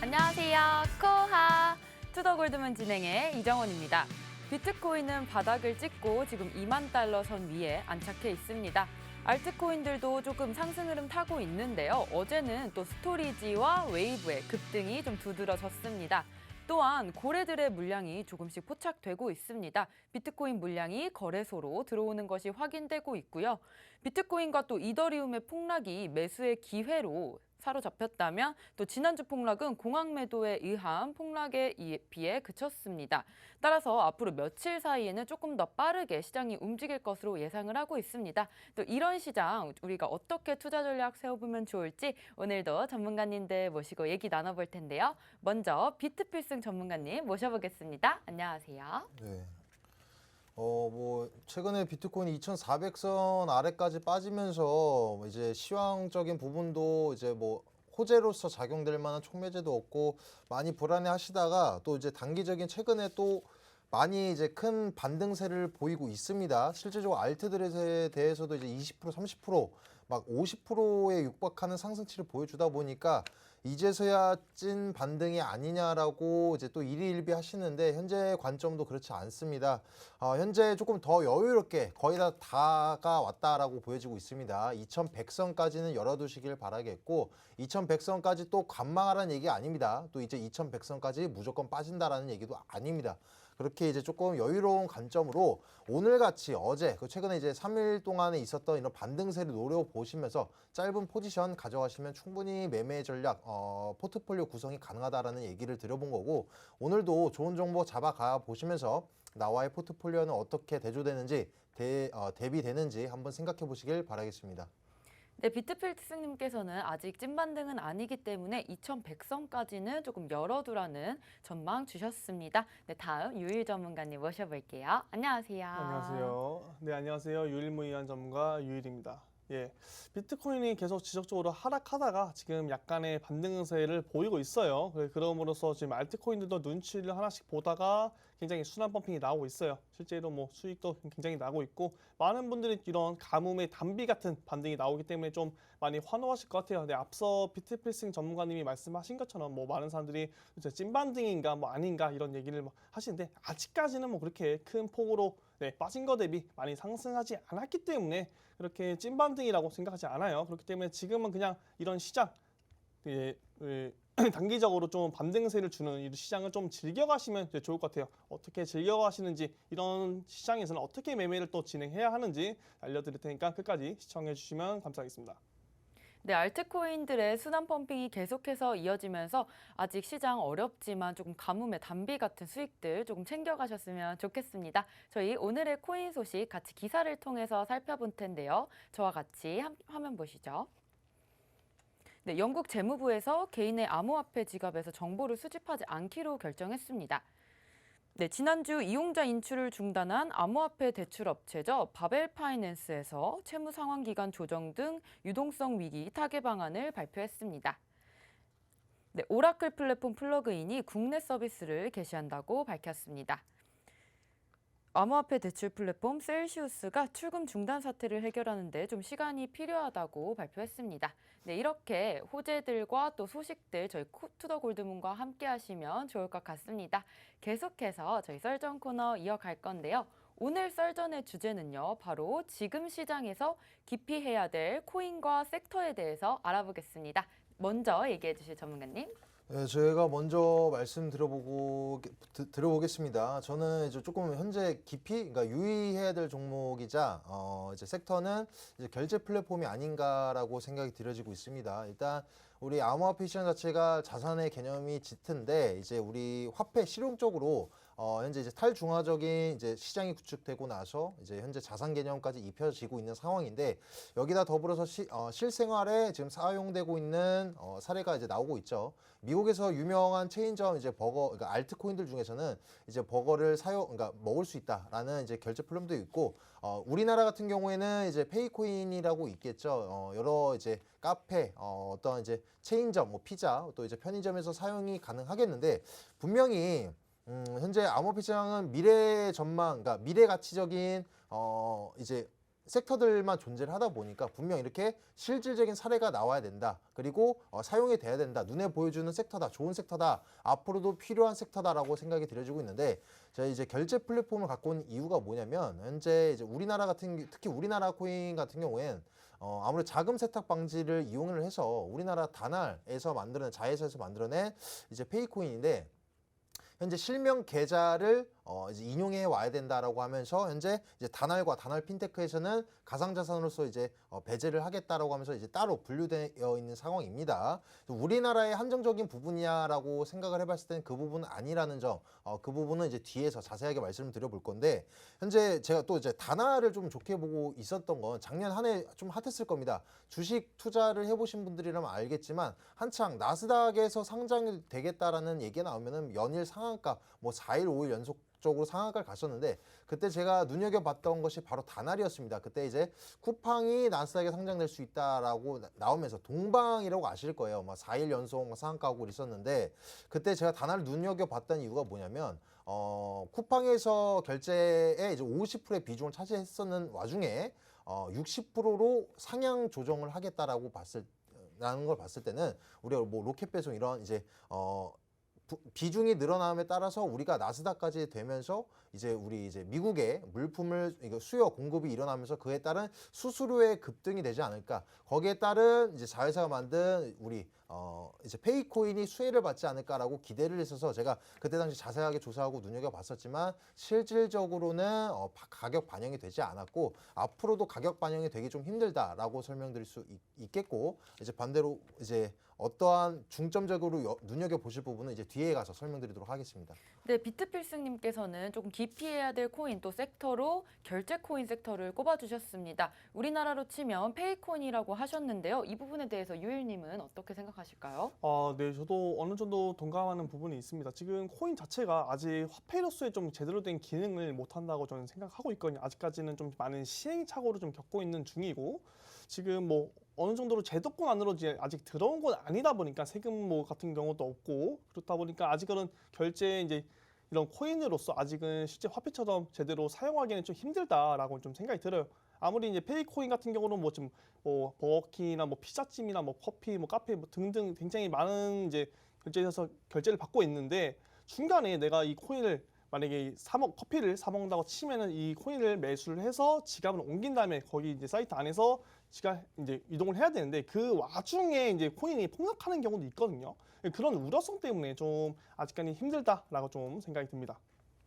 안녕하세요. 코하 투더골드문 진행의 이정원입니다. 비트코인은 바닥을 찍고 지금 2만 달러 선 위에 안착해 있습니다. 알트코인들도 조금 상승 흐름 타고 있는데요. 어제는 또 스토리지와 웨이브의 급등이 좀 두드러졌습니다. 또한 고래들의 물량이 조금씩 포착되고 있습니다. 비트코인 물량이 거래소로 들어오는 것이 확인되고 있고요. 비트코인과 또 이더리움의 폭락이 매수의 기회로 사로잡혔다면 또 지난주 폭락은 공항 매도에 의한 폭락에 비해 그쳤습니다. 따라서 앞으로 며칠 사이에는 조금 더 빠르게 시장이 움직일 것으로 예상을 하고 있습니다. 또 이런 시장 우리가 어떻게 투자 전략 세워보면 좋을지 오늘도 전문가님들 모시고 얘기 나눠볼 텐데요. 먼저 비트필승 전문가님 모셔보겠습니다. 안녕하세요. 네. 최근에 비트코인이 2,400선 아래까지 빠지면서 이제 시황적인 부분도 이제 호재로서 작용될 만한 촉매제도 없고 많이 불안해 하시다가 또 이제 단기적인 최근에 또 많이 이제 큰 반등세를 보이고 있습니다. 실질적으로 알트들에 대해서도 이제 20%, 30%막 50%에 육박하는 상승치를 보여주다 보니까 이제서야 찐 반등이 아니냐라고 이제 또 일희일비 하시는데 현재 관점도 그렇지 않습니다. 현재 조금 더 여유롭게 거의 다 다가왔다라고 보여지고 있습니다. 2100선까지는 열어두시길 바라겠고 2100선까지 또 관망하라는 얘기 아닙니다. 또 이제 2100선까지 무조건 빠진다라는 얘기도 아닙니다. 그렇게 이제 조금 여유로운 관점으로 오늘같이 어제 최근에 이제 3일 동안에 있었던 이런 반등세를 노려보시면서 짧은 포지션 가져가시면 충분히 매매 전략 포트폴리오 구성이 가능하다라는 얘기를 드려본 거고 오늘도 좋은 정보 잡아가 보시면서 나와의 포트폴리오는 어떻게 대조되는지 대비되는지 한번 생각해 보시길 바라겠습니다. 네, 비트필승님께서는 아직 찐반등은 아니기 때문에 2100선까지는 조금 열어두라는 전망 주셨습니다. 네, 다음 유일 전문가님 모셔볼게요. 안녕하세요. 안녕하세요. 네, 안녕하세요. 유일무이한 전문가 유일입니다. 예, 비트코인이 계속 지속적으로 하락하다가 지금 약간의 반등세를 보이고 있어요. 그럼으로써 지금 알트코인들도 눈치를 하나씩 보다가 굉장히 순환 펌핑이 나오고 있어요. 실제로 수익도 굉장히 나고 있고 많은 분들이 이런 가뭄의 단비 같은 반등이 나오기 때문에 좀 많이 환호하실 것 같아요. 네, 앞서 비트필승 전문가님이 말씀하신 것처럼 많은 사람들이 찐반등인가 아닌가 이런 얘기를 하시는데 아직까지는 그렇게 큰 폭으로 빠진 거 대비 많이 상승하지 않았기 때문에 그렇게 찐반등이라고 생각하지 않아요. 그렇기 때문에 지금은 그냥 이런 시장 단기적으로 좀 반등세를 주는 이 시장을 좀 즐겨가시면 좋을 것 같아요. 어떻게 즐겨가시는지 이런 시장에서는 어떻게 매매를 또 진행해야 하는지 알려드릴 테니까 끝까지 시청해 주시면 감사하겠습니다. 네, 알트코인들의 순환 펌핑이 계속해서 이어지면서 아직 시장 어렵지만 조금 가뭄의 단비 같은 수익들 조금 챙겨가셨으면 좋겠습니다. 저희 오늘의 코인 소식 같이 기사를 통해서 살펴볼 텐데요. 저와 같이 화면 보시죠. 네, 영국 재무부에서 개인의 암호화폐 지갑에서 정보를 수집하지 않기로 결정했습니다. 네, 지난주 이용자 인출을 중단한 암호화폐 대출업체죠. 바벨 파이낸스에서 채무 상환 기간 조정 등 유동성 위기 타개 방안을 발표했습니다. 네, 오라클 플랫폼 플러그인이 국내 서비스를 개시한다고 밝혔습니다. 암호화폐 대출 플랫폼 셀시우스가 출금 중단 사태를 해결하는 데 좀 시간이 필요하다고 발표했습니다. 네, 이렇게 호재들과 또 소식들 저희 투더골드문과 함께 하시면 좋을 것 같습니다. 계속해서 저희 썰전 코너 이어갈 건데요. 오늘 썰전의 주제는요. 바로 지금 시장에서 기피해야 될 코인과 섹터에 대해서 알아보겠습니다. 먼저 얘기해 주실 전문가님. 네, 저희가 먼저 말씀 들어보겠습니다. 저는 이제 조금 현재 깊이, 그러니까 유의해야 될 종목이자, 이제 섹터는 이제 결제 플랫폼이 아닌가라고 생각이 들어지고 있습니다. 일단, 우리 암호화폐 시장 자체가 자산의 개념이 짙은데, 이제 우리 화폐 실용적으로, 현재 이제 탈중화적인 이제 시장이 구축되고 나서, 이제 현재 자산 개념까지 입혀지고 있는 상황인데, 여기다 더불어서 실생활에 지금 사용되고 있는 사례가 이제 나오고 있죠. 미국에서 유명한 체인점 이제 그러니까 알트코인들 중에서는 이제 버거를 그러니까 먹을 수 있다라는 이제 결제 플랫폼도 있고, 우리나라 같은 경우에는 이제 페이코인이라고 있겠죠. 여러 이제 카페, 어떤 이제 체인점, 피자, 또 이제 편의점에서 사용이 가능하겠는데 분명히 현재 암호화폐 시장은 미래 전망, 그러니까 미래 가치적인 이제 섹터들만 존재를 하다 보니까 분명 이렇게 실질적인 사례가 나와야 된다. 그리고 사용이 돼야 된다. 눈에 보여주는 섹터다. 좋은 섹터다. 앞으로도 필요한 섹터다라고 생각이 들어지고 있는데 저희 이제 결제 플랫폼을 갖고 온 이유가 뭐냐면 현재 이제 우리나라 특히 우리나라 코인 같은 경우엔 아무래도 자금 세탁 방지를 이용을 해서 우리나라 다날에서 만드는 자회사에서 만들어낸 이제 페이코인인데 현재 실명 계좌를 이제 인용해 와야 된다라고 하면서 현재 이제 다날과 다날 핀테크에서는 가상자산으로서 이제 배제를 하겠다라고 하면서 이제 따로 분류되어 있는 상황입니다. 우리나라의 한정적인 부분이냐라고 생각을 해봤을 때는 그 부분은 아니라는 점, 그 부분은 이제 뒤에서 자세하게 말씀을 드려볼 건데 현재 제가 또 이제 다날을 좀 좋게 보고 있었던 건 작년 한 해 좀 핫했을 겁니다. 주식 투자를 해보신 분들이라면 알겠지만 한창 나스닥에서 상장이 되겠다라는 얘기가 나오면은 연일 상한가 뭐 4일, 5일 연속적으로 상한가를 갔었는데 그때 제가 눈여겨봤던 것이 바로 다날이었습니다. 그때 이제 쿠팡이 나스닥에 상장될 수 있다라고 나오면서 동방이라고 아실 거예요. 막 4일 연속 상한가고 있었는데 그때 제가 다날을 눈여겨봤던 이유가 뭐냐면 쿠팡에서 결제에 이제 50%의 비중을 차지했었는 와중에 60%로 상향 조정을 하겠다라고 라는 걸 봤을 때는 우리가 뭐 로켓 배송 이런 이제 비중이 늘어남에 따라서 우리가 나스닥까지 되면서 이제 우리 이제 미국의 물품을 이거 수요 공급이 일어나면서 그에 따른 수수료의 급등이 되지 않을까. 거기에 따른 이제 자회사가 만든 우리 이제 페이코인이 수혜를 받지 않을까라고 기대를 했어서 제가 그때 당시 자세하게 조사하고 눈여겨봤었지만 실질적으로는 가격 반영이 되지 않았고 앞으로도 가격 반영이 되기 좀 힘들다라고 설명드릴 수 있겠고 이제 반대로 이제 어떠한 중점적으로 눈여겨보실 부분은 이제 뒤에 가서 설명드리도록 하겠습니다. 네, 비트필승님께서는 조금 기피해야 될 코인 또 섹터로 결제 코인 섹터를 꼽아주셨습니다. 우리나라로 치면 페이코인이라고 하셨는데요. 이 부분에 대해서 유일님은 어떻게 생각하실까요? 네, 저도 어느 정도 동감하는 부분이 있습니다. 지금 코인 자체가 아직 화폐로서의 좀 제대로 된 기능을 못한다고 저는 생각하고 있거든요. 아직까지는 좀 많은 시행착오를 좀 겪고 있는 중이고 지금 뭐 어느 정도로 제도권 안으로 아직 들어온 건 아니다 보니까 세금 뭐 같은 경우도 없고 그렇다 보니까 아직은 결제 이제 이런 코인으로서 아직은 실제 화폐처럼 제대로 사용하기는 좀 힘들다라고 좀 생각이 들어요. 아무리 이제 페이코인 같은 경우는 뭐 지금 뭐 버거킹이나 뭐 피자집이나 뭐 커피, 뭐 카페 뭐 등등 굉장히 많은 이제 결제에서 결제를 받고 있는데 중간에 내가 이 코인을 만약에 커피를 사 먹는다고 치면은 이 코인을 매수를 해서 지갑을 옮긴 다음에 거기 이제 사이트 안에서 지갑 이제 이동을 해야 되는데 그 와중에 이제 코인이 폭락하는 경우도 있거든요. 그런 우려성 때문에 좀 아직까지 힘들다라고 좀 생각이 듭니다.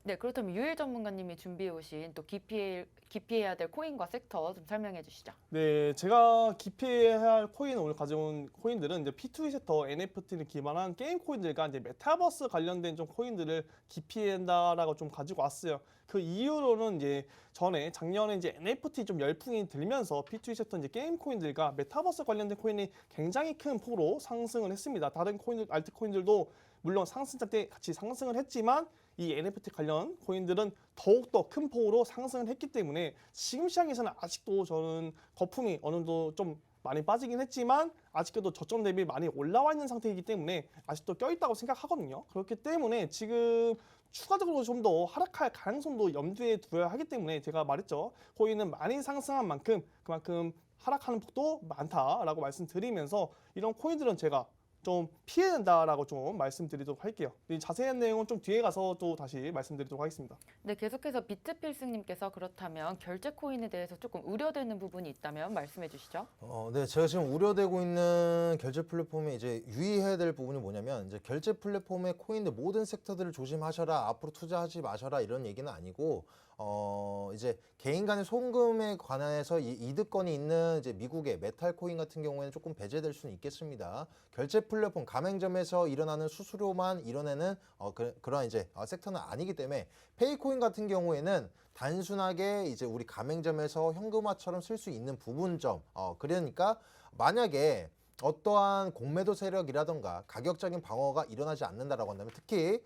네, 그렇다면 유일 전문가님이 준비해 오신 또 기피해야 될 코인과 섹터 좀 설명해 주시죠. 네, 제가 기피해야 할 코인 오늘 가져온 코인들은 이제 P2E 섹터 NFT를 기반한 게임 코인들과 이제 메타버스 관련된 좀 코인들을 기피해야 한다라고 좀 가지고 왔어요. 그 이유로는 이제 작년에 이제 NFT 좀 열풍이 들면서 P2E 섹터 이제 게임 코인들과 메타버스 관련된 코인이 굉장히 큰 폭으로 상승을 했습니다. 다른 코인들, 알트 코인들도 물론 상승장 때 같이 상승을 했지만 이 NFT 관련 코인들은 더욱더 큰 폭으로 상승을 했기 때문에 지금 시장에서는 아직도 저는 거품이 어느 정도 좀 많이 빠지긴 했지만 아직도 저점 대비 많이 올라와 있는 상태이기 때문에 아직도 껴있다고 생각하거든요. 그렇기 때문에 지금 추가적으로 좀 더 하락할 가능성도 염두에 두어야 하기 때문에 제가 말했죠. 코인은 많이 상승한 만큼 그만큼 하락하는 폭도 많다라고 말씀드리면서 이런 코인들은 제가 좀 피해야 된다라고 좀 말씀드리도록 할게요. 자세한 내용은 좀 뒤에 가서 또 다시 말씀드리도록 하겠습니다. 네, 계속해서 비트필승님께서 그렇다면 결제 코인에 대해서 조금 우려되는 부분이 있다면 말씀해 주시죠. 네, 제가 지금 우려되고 있는 결제 플랫폼에 이제 유의해야 될 부분이 뭐냐면 이제 결제 플랫폼의 코인들 모든 섹터들을 조심하셔라, 앞으로 투자하지 마셔라 이런 얘기는 아니고 이제 개인 간의 송금에 관해서 이득권이 있는 이제 미국의 메탈 코인 같은 경우에는 조금 배제될 수는 있겠습니다. 결제 플랫폼 가맹점에서 일어나는 수수료만 이뤄내는 그런 이제 섹터는 아니기 때문에 페이코인 같은 경우에는 단순하게 이제 우리 가맹점에서 현금화처럼 쓸 수 있는 부분점 그러니까 만약에 어떠한 공매도 세력이라던가 가격적인 방어가 일어나지 않는다라고 한다면 특히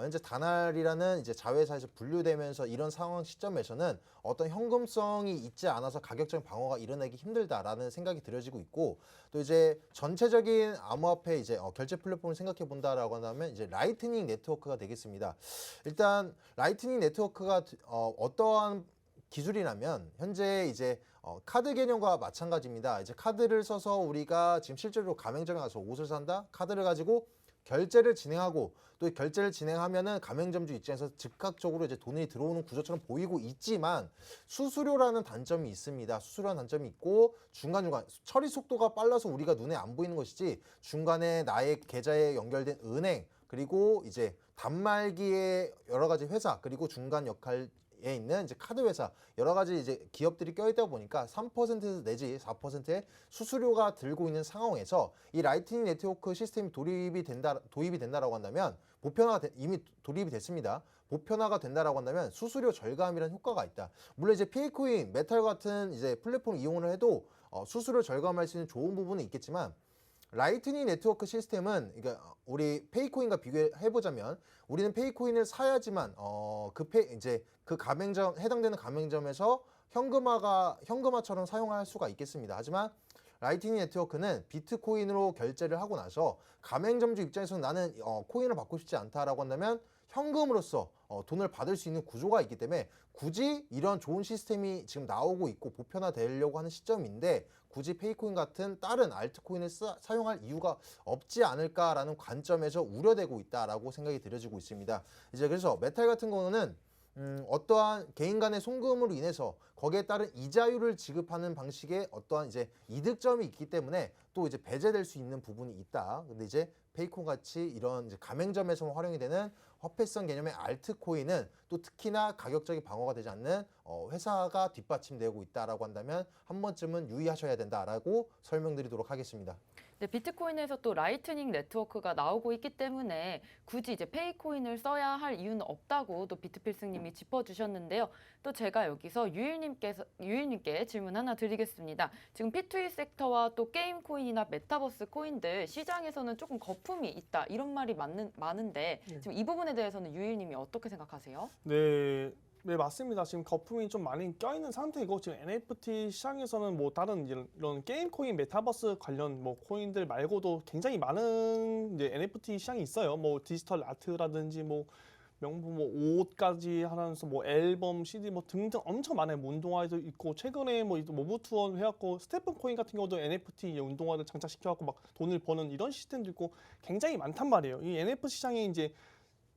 현재 다날이라는 이제 자회사에서 분류되면서 이런 상황 시점에서는 어떤 현금성이 있지 않아서 가격적인 방어가 일어나기 힘들다라는 생각이 들어지고 있고 또 이제 전체적인 암호화폐 이제 결제 플랫폼을 생각해 본다라고 한다면 이제 라이트닝 네트워크가 되겠습니다. 일단 라이트닝 네트워크가 어떠한 기술이라면 현재 이제 카드 개념과 마찬가지입니다. 이제 카드를 써서 우리가 지금 실제로 가맹점에 가서 옷을 산다, 카드를 가지고 결제를 진행하고 또 결제를 진행하면은 가맹점주 입장에서 즉각적으로 이제 돈이 들어오는 구조처럼 보이고 있지만 수수료라는 단점이 있습니다. 수수료라는 단점이 있고 중간중간 처리 속도가 빨라서 우리가 눈에 안 보이는 것이지 중간에 나의 계좌에 연결된 은행 그리고 이제 단말기의 여러 가지 회사 그리고 중간 역할에 있는 이제 카드 회사 여러 가지 이제 기업들이 껴있다 보니까 3% 내지 4%의 수수료가 들고 있는 상황에서 이 라이트닝 네트워크 시스템이 도입이 된다라고 한다면 이미 도입이 됐습니다. 보편화가 된다라고 한다면 수수료 절감이라는 효과가 있다. 물론 이제 피에코인, 메탈 같은 이제 플랫폼 이용을 해도 수수료 절감할 수 있는 좋은 부분은 있겠지만 라이트닝 네트워크 시스템은 그러니까 우리 페이코인과 비교해 보자면 우리는 페이코인을 사야지만 이제 그 가맹점 해당되는 가맹점에서 현금화처럼 사용할 수가 있겠습니다. 하지만 라이트닝 네트워크는 비트코인으로 결제를 하고 나서 가맹점주 입장에서는 나는 코인을 받고 싶지 않다라고 한다면 현금으로서 돈을 받을 수 있는 구조가 있기 때문에 굳이 이런 좋은 시스템이 지금 나오고 있고 보편화되려고 하는 시점인데 굳이 페이코인 같은 다른 알트코인을 사용할 이유가 없지 않을까라는 관점에서 우려되고 있다라고 생각이 들어지고 있습니다. 이제 그래서 메탈 같은 경우는 어떠한 개인 간의 송금으로 인해서 거기에 따른 이자율을 지급하는 방식의 어떠한 이제 이득점이 있기 때문에 또 이제 배제될 수 있는 부분이 있다. 근데 이제 페이콘 같이 이런 이제 가맹점에서만 활용이 되는 화폐성 개념의 알트코인은 또 특히나 가격적인 방어가 되지 않는 회사가 뒷받침되고 있다라고 한다면 한 번쯤은 유의하셔야 된다라고 설명드리도록 하겠습니다. 네, 비트코인에서 또 라이트닝 네트워크가 나오고 있기 때문에 굳이 이제 페이코인을 써야 할 이유는 없다고 또 비트필승님이 짚어주셨는데요. 또 제가 여기서 유일님께 질문 하나 드리겠습니다. 지금 P2E 섹터와 또 게임 코인이나 메타버스 코인들 시장에서는 조금 거품이 있다 이런 말이 많은데 지금 이 부분에 대해서는 유일님이 어떻게 생각하세요? 네, 맞습니다. 지금 거품이 좀 많이 껴있는 상태이고 지금 NFT 시장에서는 뭐 다른 이런 게임 코인, 메타버스 관련 뭐 코인들 말고도 굉장히 많은 이제 NFT 시장이 있어요. 뭐 디지털 아트라든지 뭐 명품 뭐 옷까지 하면서 뭐 앨범, CD 뭐 등등 엄청 많아요. 뭐 운동화도 있고 최근에 뭐 모브 투어 해갖고 스테픈 코인 같은 경우도 NFT 운동화를 장착시켜갖고 막 돈을 버는 이런 시스템도 있고 굉장히 많단 말이에요. 이 NFT 시장에 이제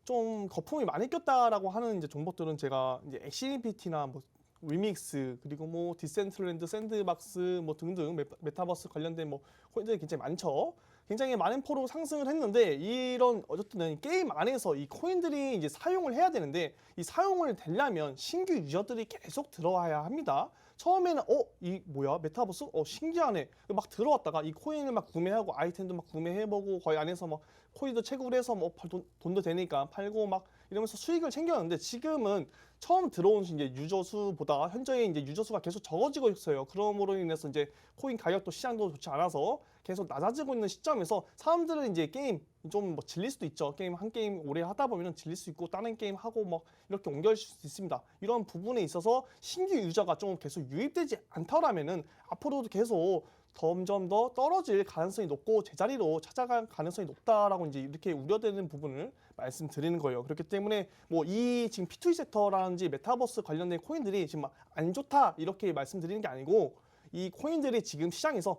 좀 거품이 많이 꼈다라고 하는 이제 정보들은 제가 이제 엑시비티나 뭐 리믹스 그리고 뭐 디센트랜드, 샌드박스 뭐 등등 메타버스 관련된 뭐 코인들이 굉장히 많죠. 굉장히 많은 포로 상승을 했는데 이런 어쨌든 게임 안에서 이 코인들이 이제 사용을 해야 되는데 이 사용을 되려면 신규 유저들이 계속 들어와야 합니다. 처음에는 이 뭐야 메타버스? 신기하네. 막 들어왔다가 이 코인을 막 구매하고 아이템도 막 구매해보고 거의 안에서 막 코인도 채굴 해서 뭐 돈도 되니까 팔고 막 이러면서 수익을 챙겼는데 지금은 처음 들어온 이제 유저 수보다 현저히 이제 유저 수가 계속 적어지고 있어요. 그러므로 인해서 이제 코인 가격도 시장도 좋지 않아서 계속 낮아지고 있는 시점에서 사람들은 이제 게임 좀 뭐 질릴 수도 있죠. 게임 한 게임 오래 하다 보면 질릴 수 있고 다른 게임 하고 뭐 이렇게 옮겨질 수 있습니다. 이런 부분에 있어서 신규 유저가 좀 계속 유입되지 않더라면은 앞으로도 계속 점점 더 떨어질 가능성이 높고 제자리로 찾아갈 가능성이 높다라고 이제 이렇게 우려되는 부분을 말씀드리는 거예요. 그렇기 때문에 뭐 이 지금 P2E 섹터라든지 메타버스 관련된 코인들이 지금 막 안 좋다 이렇게 말씀드리는 게 아니고 이 코인들이 지금 시장에서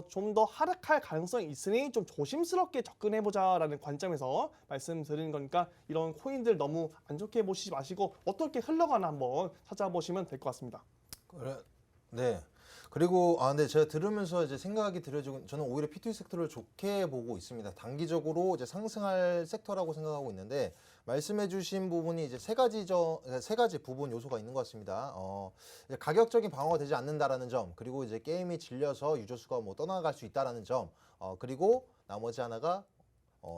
좀 더 하락할 가능성이 있으니 좀 조심스럽게 접근해보자라는 관점에서 말씀드리는 거니까 이런 코인들 너무 안 좋게 보시지 마시고 어떻게 흘러가나 한번 찾아보시면 될 것 같습니다. 네. 그리고 근데 제가 들으면서 이제 생각이 들어지고 저는 오히려 P2E 섹터를 좋게 보고 있습니다. 단기적으로 이제 상승할 섹터라고 생각하고 있는데 말씀해주신 부분이 이제 세 가지 부분 요소가 있는 것 같습니다. 이제 가격적인 방어가 되지 않는다라는 점, 그리고 이제 게임이 질려서 유저 수가 뭐 떠나갈 수 있다라는 점, 그리고 나머지 하나가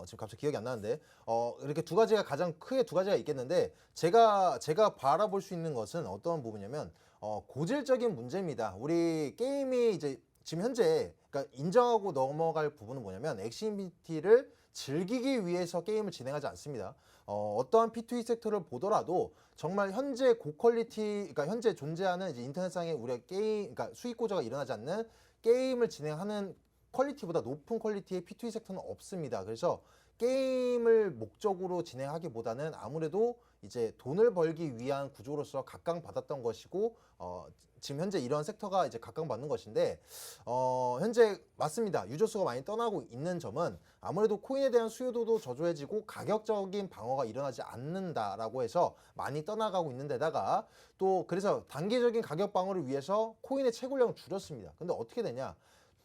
지금 갑자기 기억이 안 나는데 이렇게 두 가지가 가장 크게 두 가지가 있겠는데 제가 바라볼 수 있는 것은 어떤 부분이냐면 고질적인 문제입니다. 우리 게임이 이제 지금 현재 그러니까 인정하고 넘어갈 부분은 뭐냐면 엑시비티를 즐기기 위해서 게임을 진행하지 않습니다. 어떠한 P2E 섹터를 보더라도 정말 현재 고퀄리티, 그러니까 현재 존재하는 이제 인터넷상에 우리가 그러니까 수익 구조가 일어나지 않는 게임을 진행하는 퀄리티보다 높은 퀄리티의 P2E 섹터는 없습니다. 그래서 게임을 목적으로 진행하기보다는 아무래도 이제 돈을 벌기 위한 구조로서 각광받았던 것이고 지금 현재 이런 섹터가 이제 각광받는 것인데 현재 맞습니다. 유저수가 많이 떠나고 있는 점은 아무래도 코인에 대한 수요도도 저조해지고 가격적인 방어가 일어나지 않는다라고 해서 많이 떠나가고 있는 데다가 또 그래서 단기적인 가격 방어를 위해서 코인의 채굴량을 줄였습니다. 근데 어떻게 되냐?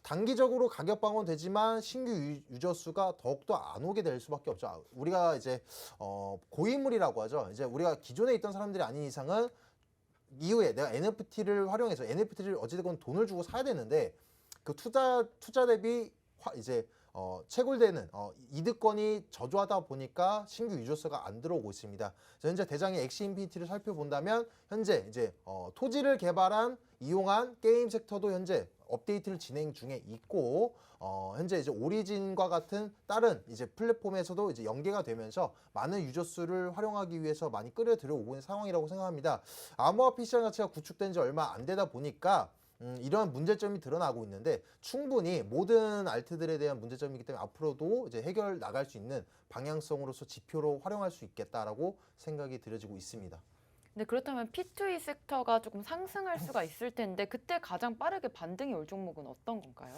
단기적으로 가격 방어는 되지만 신규 유저 수가 더욱더 안 오게 될 수밖에 없죠. 우리가 이제 고인물이라고 하죠. 이제 우리가 기존에 있던 사람들이 아닌 이상은 이후에 내가 NFT를 활용해서 NFT를 어찌됐건 돈을 주고 사야 되는데 그 투자 대비 이제 채굴되는 이득권이 저조하다 보니까 신규 유저 수가 안 들어오고 있습니다. 현재 대장의 엑시 인피니티를 살펴본다면 현재 이제 토지를 개발한 이용한 게임 섹터도 현재 업데이트를 진행 중에 있고 현재 이제 오리진과 같은 다른 이제 플랫폼에서도 이제 연계가 되면서 많은 유저 수를 활용하기 위해서 많이 끌어 들여오고 있는 상황이라고 생각합니다. 암호화폐 시장 자체가 구축된 지 얼마 안 되다 보니까 이러한 문제점이 드러나고 있는데 충분히 모든 알트들에 대한 문제점이기 때문에 앞으로도 이제 해결 나갈 수 있는 방향성으로서 지표로 활용할 수 있겠다라고 생각이 들어지고 있습니다. 네, 그렇다면 P2E 섹터가 조금 상승할 수가 있을 텐데 그때 가장 빠르게 반등이 올 종목은 어떤 건가요?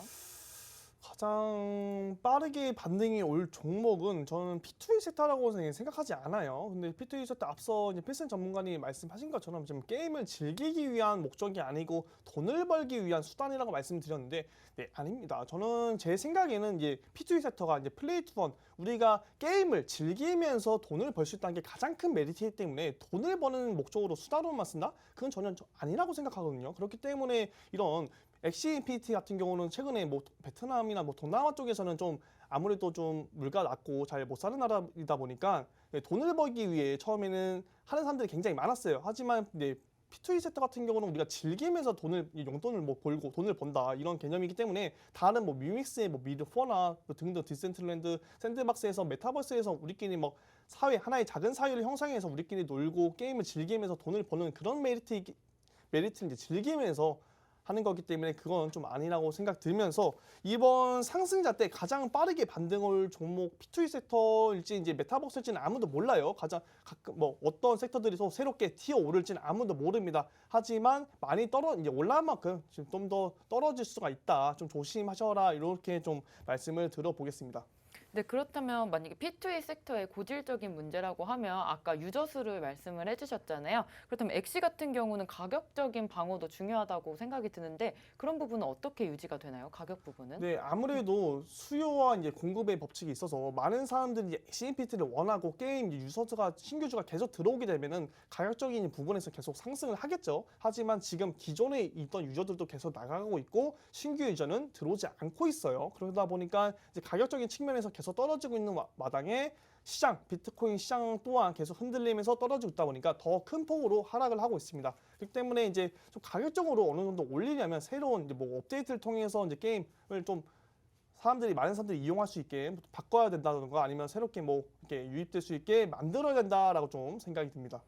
가장 빠르게 반등이 올 종목은 저는 P2E 섹터라고 생각하지 않아요. 근데 P2E 섹터 앞서 이제 필승 전문가님 말씀하신 것처럼 지금 게임을 즐기기 위한 목적이 아니고 돈을 벌기 위한 수단이라고 말씀드렸는데 네, 아닙니다. 저는 제 생각에는 이제 P2E 섹터가 이제 플레이 투 번 우리가 게임을 즐기면서 돈을 벌 수 있다는 게 가장 큰 메리트이기 때문에 돈을 버는 목적으로 수단으로만 쓴다? 그건 전혀 아니라고 생각하거든요. 그렇기 때문에 이런 엑시 인피니티 같은 경우는 최근에 뭐 베트남이나 뭐 동남아 쪽에서는 좀 아무래도 좀 물가 낮고 잘 못 사는 나라이다 보니까 돈을 벌기 위해 처음에는 하는 사람들이 굉장히 많았어요. 하지만 P2E 섹터 같은 경우는 우리가 즐기면서 용돈을 뭐 벌고 돈을 번다 이런 개념이기 때문에 다른 뭐 뮤믹스의 뭐 미드4나 등등 디센트랜드 샌드박스에서 메타버스에서 우리끼리 뭐 사회 하나의 작은 사회를 형성해서 우리끼리 놀고 게임을 즐기면서 돈을 버는 그런 메리트를 이제 즐기면서 하는 거기 때문에 그건 좀 아니라고 생각 들면서 이번 상승자 때 가장 빠르게 반등 올 종목 P2E 섹터일지 이제 메타버스일지는 아무도 몰라요. 가끔 뭐 어떤 섹터들이 또 새롭게 튀어 오를지는 아무도 모릅니다. 하지만 많이 이제 올라간 만큼 지금 좀 더 떨어질 수가 있다. 좀 조심하셔라 이렇게 좀 말씀을 들어보겠습니다. 네, 그렇다면 만약에 P2E 섹터의 고질적인 문제라고 하면 아까 유저 수를 말씀을 해주셨잖아요. 그렇다면 엑시 같은 경우는 가격적인 방어도 중요하다고 생각이 드는데 그런 부분은 어떻게 유지가 되나요? 가격 부분은? 네, 아무래도 수요와 이제 공급의 법칙이 있어서 많은 사람들이 이제 엑시 인피니티를 원하고 게임 유저가 신규주가 계속 들어오게 되면은 가격적인 부분에서 계속 상승을 하겠죠. 하지만 지금 기존에 있던 유저들도 계속 나가고 있고 신규 유저는 들어오지 않고 있어요. 그러다 보니까 이제 가격적인 측면에서 계속 떨어지고 있는 마당에 비트코인 시장 또한 계속 흔들리면서 떨어지고 있다 보니까 더 큰 폭으로 하락을 하고 있습니다. 그렇기 때문에 이제 좀 가격적으로 어느 정도 올리려면 새로운 이제 뭐 업데이트를 통해서 이제 게임을 좀 많은 사람들이 이용할 수 있게 바꿔야 된다던가 아니면 새롭게 뭐 이렇게 유입될 수 있게 만들어야 된다라고 좀 생각이 듭니다.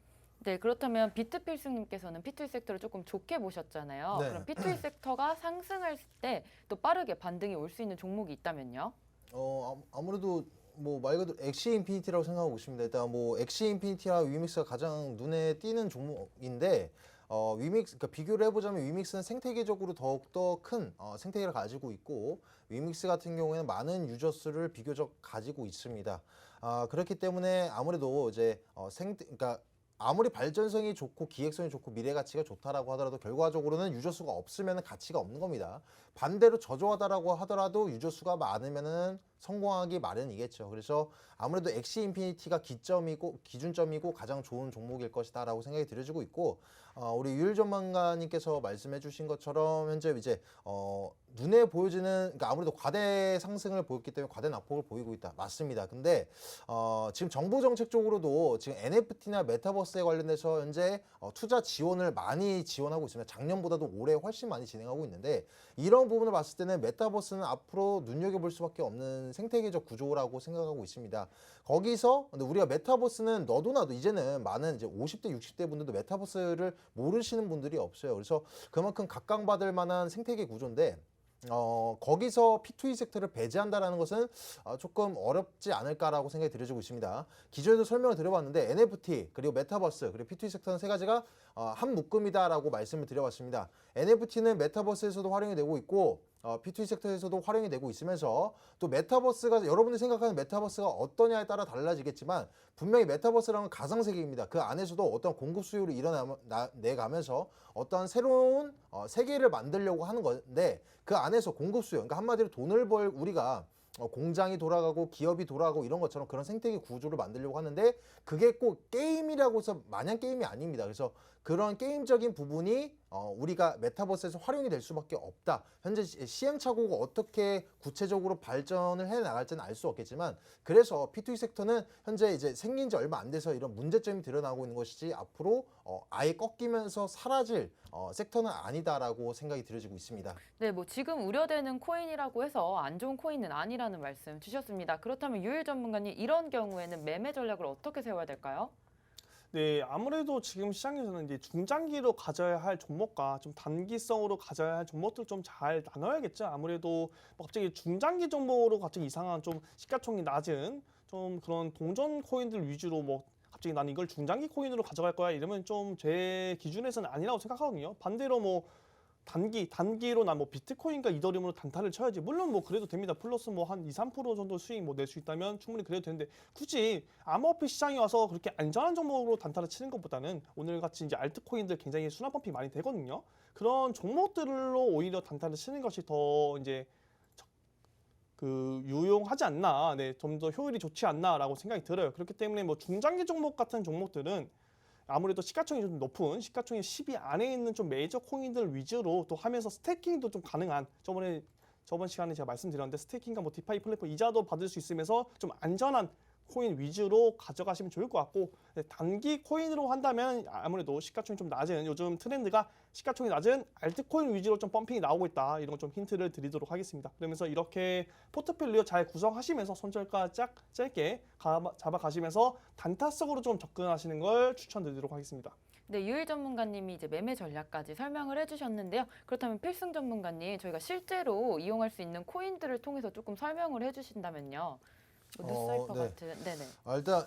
네, 그렇다면 비트필승님께서는 P2E 섹터를 조금 좋게 보셨잖아요. 네. 그럼 P2E 섹터가 상승할 때 또 빠르게 반등이 올 수 있는 종목이 있다면요? 아무래도 뭐 말 그대로 엑시 인피니티라고 생각하고 있습니다. 일단 뭐 엑시 인피니티와 위믹스가 가장 눈에 띄는 종목인데 그러니까 비교를 해보자면 위믹스는 생태계적으로 더욱더 큰 생태계를 가지고 있고 위믹스 같은 경우에는 많은 유저 수를 비교적 가지고 있습니다. 그렇기 때문에 아무래도 이제 그러니까 아무리 발전성이 좋고 기획성이 좋고 미래 가치가 좋다라고 하더라도 결과적으로는 유저 수가 없으면 가치가 없는 겁니다. 반대로 저조하다라고 하더라도 유저 수가 많으면은 성공하기 마련이겠죠. 그래서 아무래도 엑시 인피니티가 기준점이고 가장 좋은 종목일 것이다라고 생각이 들어지고 있고 우리 유일 전문가님께서 말씀해주신 것처럼 현재 이제 눈에 보여지는 그러니까 아무래도 과대 상승을 보였기 때문에 과대 낙폭을 보이고 있다. 맞습니다. 근데 지금 정부 정책적으로도 지금 NFT나 메타버스에 관련돼서 현재 투자 지원을 많이 지원하고 있습니다. 작년보다도 올해 훨씬 많이 진행하고 있는데 이런 부분을 봤을 때는 메타버스는 앞으로 눈여겨볼 수밖에 없는 생태계적 구조라고 생각하고 있습니다. 거기서 근데 우리가 메타버스는 너도 나도 이제는 많은 이제 50대, 60대 분들도 메타버스를 모르시는 분들이 없어요. 그래서 그만큼 각광받을 만한 생태계 구조인데 거기서 P2E 섹터를 배제한다라는 것은 조금 어렵지 않을까라고 생각이 들어지고 있습니다. 기존에도 설명을 드려봤는데 NFT 그리고 메타버스 그리고 P2E 섹터는 세 가지가 한 묶음이다라고 말씀을 드려봤습니다. NFT는 메타버스에서도 활용이 되고 있고 P2E 섹터에서도 활용이 되고 있으면서 또 메타버스가 여러분들이 생각하는 메타버스가 어떠냐에 따라 달라지겠지만 분명히 메타버스라는 가상세계입니다. 그 안에서도 어떤 공급 수요를 이뤄내가면서 어떤 새로운 세계를 만들려고 하는 건데 그 안에서 공급 수요, 그러니까 한마디로 돈을 벌 우리가 공장이 돌아가고 기업이 돌아가고 이런 것처럼 그런 생태계 구조를 만들려고 하는데 그게 꼭 게임이라고 해서 마냥 게임이 아닙니다. 그래서 그런 게임적인 부분이 우리가 메타버스에서 활용이 될 수밖에 없다. 현재 시행착오가 어떻게 구체적으로 발전을 해 나갈지는 알 수 없겠지만 그래서 P2E 섹터는 현재 이제 생긴 지 얼마 안 돼서 이런 문제점이 드러나고 있는 것이지 앞으로 아예 꺾이면서 사라질 섹터는 아니다라고 생각이 들어지고 있습니다. 네, 뭐 지금 우려되는 코인이라고 해서 안 좋은 코인은 아니라는 말씀 주셨습니다. 그렇다면 유일 전문가님 이런 경우에는 매매 전략을 어떻게 세워야 될까요? 네, 아무래도 지금 시장에서는 이제 중장기로 가져야 할 종목과 좀 단기성으로 가져야 할 종목들 좀 잘 나눠야겠죠. 아무래도 뭐 갑자기 중장기 종목으로 갑자기 이상한 좀 시가총이 낮은 좀 그런 동전 코인들 위주로 뭐 갑자기 난 이걸 중장기 코인으로 가져갈 거야 이러면 좀 제 기준에서는 아니라고 생각하거든요. 반대로 뭐 단기로 난 뭐 비트코인과 이더리움으로 단타를 쳐야지. 물론 뭐 그래도 됩니다. 플러스 뭐 한 2, 3% 정도 수익 뭐 낼 수 있다면 충분히 그래도 되는데 굳이 암호화폐 시장에 와서 그렇게 안전한 종목으로 단타를 치는 것보다는 오늘 같이 이제 알트코인들 굉장히 순환 펌핑 많이 되거든요. 그런 종목들로 오히려 단타를 치는 것이 더 이제 유용하지 않나, 네, 좀 더 효율이 좋지 않나라고 생각이 들어요. 그렇기 때문에 뭐 중장기 종목 같은 종목들은 아무래도 시가총이 좀 높은 시가총이 10위 안에 있는 좀 메이저 코인들 위주로 또 하면서 스테이킹도 좀 가능한 저번 시간에 제가 말씀드렸는데 스테이킹과 뭐 디파이 플랫폼 이자도 받을 수 있으면서 좀 안전한 코인 위주로 가져가시면 좋을 것 같고 단기 코인으로 한다면 아무래도 시가총이 좀 낮은 요즘 트렌드가 시가총이 낮은 알트코인 위주로 좀 펌핑이 나오고 있다 이런 거 좀 힌트를 드리도록 하겠습니다. 그러면서 이렇게 포트폴리오 잘 구성하시면서 손절가 짧게 잡아가시면서 단타성으로 좀 접근하시는 걸 추천드리도록 하겠습니다. 네, 유일 전문가님이 이제 매매 전략까지 설명을 해주셨는데요. 그렇다면 필승 전문가님, 저희가 실제로 이용할 수 있는 코인들을 통해서 조금 설명을 해주신다면요. 뭐 뉴스사이퍼 네. 같은, 네네.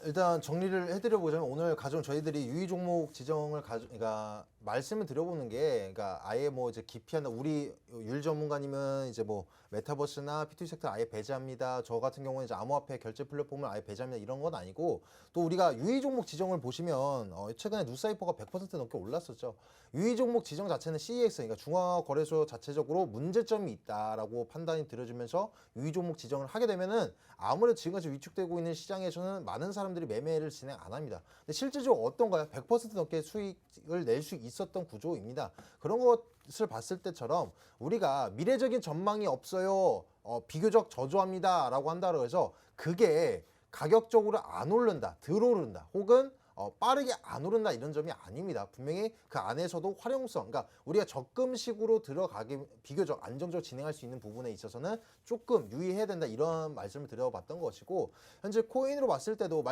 일단 정리를 해드려보자면 오늘 가져온 저희들이 유의 종목 지정을 그러니까 말씀을 드려보는 게 그러니까 아예 뭐 이제 기피한다. 우리 유일 전문가님은 이제 뭐 메타버스나 P2E 섹터 아예 배제합니다. 저 같은 경우는 이제 암호화폐 결제 플랫폼을 아예 배제합니다. 이런 건 아니고 또 우리가 유의 종목 지정을 보시면 최근에 뉴스사이퍼가 100% 넘게 올랐었죠. 유의 종목 지정 자체는 CEX 그러니까 중화거래소 자체적으로 문제점이 있다라고 판단이 들어지면서 유의 종목 지정을 하게 되면은 아무래도 지금까지 위축되고 있는 시장에서는 많은 사람들이 매매를 진행 안 합니다. 근데 실질적으로 어떤가요? 100% 넘게 수익을 낼 수 있었던 구조입니다. 그런 것을 봤을 때처럼 우리가 미래적인 전망이 없어요. 비교적 저조합니다라고 한다고 해서 그게 가격적으로 안 오른다, 덜 오른다, 혹은 빠르게 안 오른다 이런 점이 아닙니다. 분명히 그 안에서도 활용성, 그러니까 우리가 적금식으로 들어가기 비교적 안정적으로 진행할 수 있는 부분에 있어서는 조금 유의해야 된다 이런 말씀을 드려봤던 것이고 현재 코인으로 봤을 때도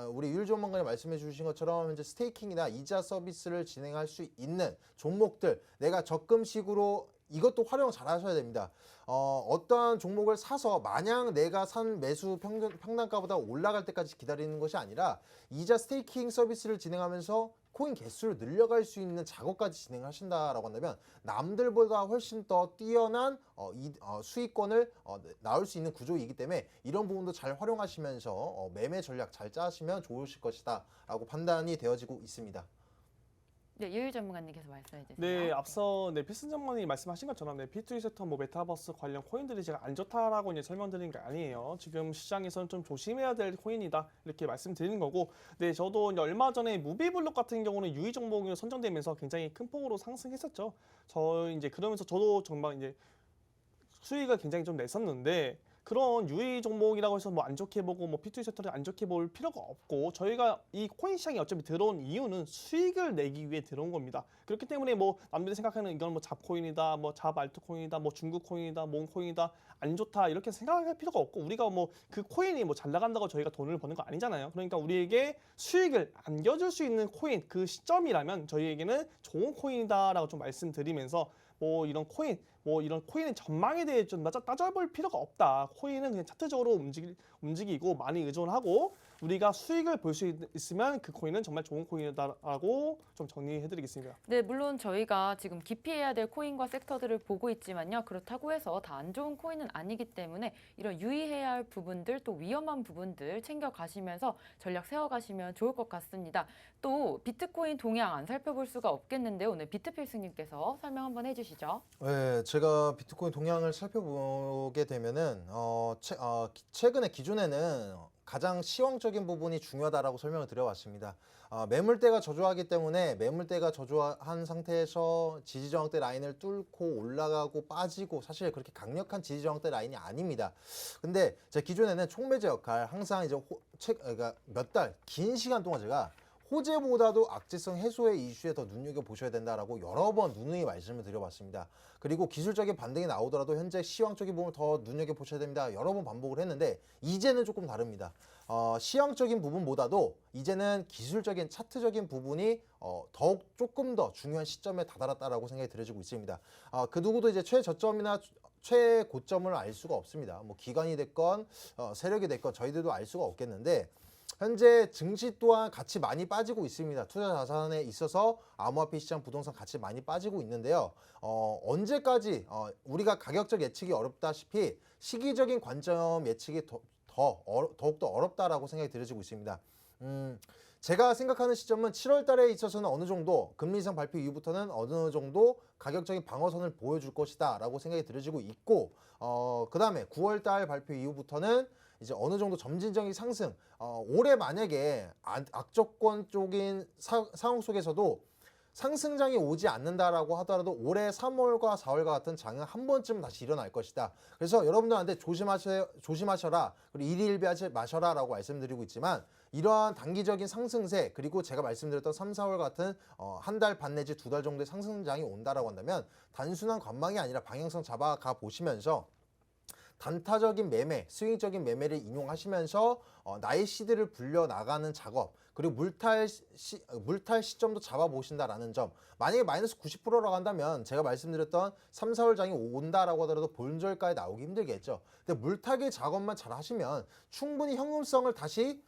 우리 유일 전문가님 말씀해 주신 것처럼 현재 스테이킹이나 이자 서비스를 진행할 수 있는 종목들 내가 적금식으로 이것도 활용 잘 하셔야 됩니다. 어떠한 종목을 사서 마냥 내가 산 매수 평단가보다 올라갈 때까지 기다리는 것이 아니라 이자 스테이킹 서비스를 진행하면서 코인 개수를 늘려갈 수 있는 작업까지 진행하신다라고 한다면 남들보다 훨씬 더 뛰어난 수익권을 나올 수 있는 구조이기 때문에 이런 부분도 잘 활용하시면서 매매 전략 잘 짜시면 좋으실 것이다 라고 판단이 되어지고 있습니다. 네, 유일 전문가님께서 말씀해 주세요. 네, 앞서 필승 전문가님이 말씀하신 것처럼 P2E 섹터 뭐 메타버스 관련 코인들이 제가 안 좋다라고 이제 설명드린 게 아니에요. 지금 시장에서는 좀 조심해야 될 코인이다 이렇게 말씀드리는 거고, 네, 저도 이제 얼마 전에 무비블록 같은 경우는 유의 종목으로 선정되면서 굉장히 큰 폭으로 상승했었죠. 그러면서 저도 정말 이제 수익을 굉장히 좀 냈었는데. 그런 유의 종목이라고 해서 뭐 안 좋게 보고 뭐 P2E 섹터를 안 좋게 볼 필요가 없고 저희가 이 코인 시장에 어차피 들어온 이유는 수익을 내기 위해 들어온 겁니다. 그렇기 때문에 뭐 남들이 생각하는 이건 뭐 잡코인이다, 뭐 잡 알트코인이다, 뭐 중국 코인이다, 몬 코인이다 안 좋다 이렇게 생각할 필요가 없고 우리가 뭐 그 코인이 뭐 잘 나간다고 저희가 돈을 버는 거 아니잖아요. 그러니까 우리에게 수익을 안겨줄 수 있는 코인 그 시점이라면 저희에게는 좋은 코인이다라고 좀 말씀드리면서 뭐 이런 코인, 뭐 이런 코인의 전망에 대해 좀 따져볼 필요가 없다. 코인은 그냥 차트적으로 움직이고 많이 의존하고 우리가 수익을 볼 수 있으면 그 코인은 정말 좋은 코인이다라고 좀 정리해드리겠습니다. 네, 물론 저희가 지금 기피해야 될 코인과 섹터들을 보고 있지만요. 그렇다고 해서 다 안 좋은 코인은 아니기 때문에 이런 유의해야 할 부분들 또 위험한 부분들 챙겨가시면서 전략 세워가시면 좋을 것 같습니다. 또 비트코인 동향 안 살펴볼 수가 없겠는데요. 오늘 비트필승님께서 설명 한번 해주시죠. 네, 제가 비트코인 동향을 살펴보게 되면은 최근에 기존에는 가장 시황적인 부분이 중요하다라고 설명을 드려왔습니다. 매물대가 저조하기 때문에 매물대가 저조한 상태에서 지지저항대 라인을 뚫고 올라가고 빠지고 사실 그렇게 강력한 지지저항대 라인이 아닙니다. 근데 제 기존에는 촉매제 역할 항상 이제 그러니까 몇 달 긴 시간 동안 제가 호재보다도 악재성 해소의 이슈에 더 눈여겨보셔야 된다라고 여러 번 누누이 말씀을 드려봤습니다. 그리고 기술적인 반등이 나오더라도 현재 시황적인 부분을 더 눈여겨보셔야 됩니다. 여러 번 반복을 했는데 이제는 조금 다릅니다. 시황적인 부분보다도 이제는 기술적인 차트적인 부분이 더욱 조금 더 중요한 시점에 다다랐다라고 생각이 들어지고 있습니다. 그 누구도 이제 최저점이나 최고점을 알 수가 없습니다. 뭐 기관이 됐건 세력이 됐건 저희들도 알 수가 없겠는데 현재 증시 또한 같이 많이 빠지고 있습니다. 투자 자산에 있어서 암호화폐 시장, 부동산 같이 많이 빠지고 있는데요. 언제까지 우리가 가격적 예측이 어렵다시피 시기적인 관점 예측이 더욱더 어렵다라고 생각이 들어지고 있습니다. 제가 생각하는 시점은 7월 달에 있어서는 어느 정도 금리 인상 발표 이후부터는 어느 정도 가격적인 방어선을 보여줄 것이다 라고 생각이 들어지고 있고 그 다음에 9월 달 발표 이후부터는 이제 어느 정도 점진적인 상승 올해 만약에 악조건 쪽인 상황 속에서도 상승장이 오지 않는다라고 하더라도 올해 3월과 4월과 같은 장은 한 번쯤 다시 일어날 것이다. 그래서 여러분들한테 조심하셔라. 그리고 일희일비하지 마셔라 라고 말씀드리고 있지만 이러한 단기적인 상승세 그리고 제가 말씀드렸던 3, 4월 같은 한 달 반 내지 두 달 정도의 상승장이 온다라고 한다면 단순한 관망이 아니라 방향성 잡아가 보시면서 단타적인 매매, 스윙적인 매매를 인용하시면서 나의 시드를 불려나가는 작업 그리고 물탈 시점도 잡아보신다라는 점. 만약에 마이너스 90%라고 한다면 제가 말씀드렸던 3, 4월 장이 온다라고 하더라도 본절가에 나오기 힘들겠죠. 근데 물타기 작업만 잘 하시면 충분히 현금성을 다시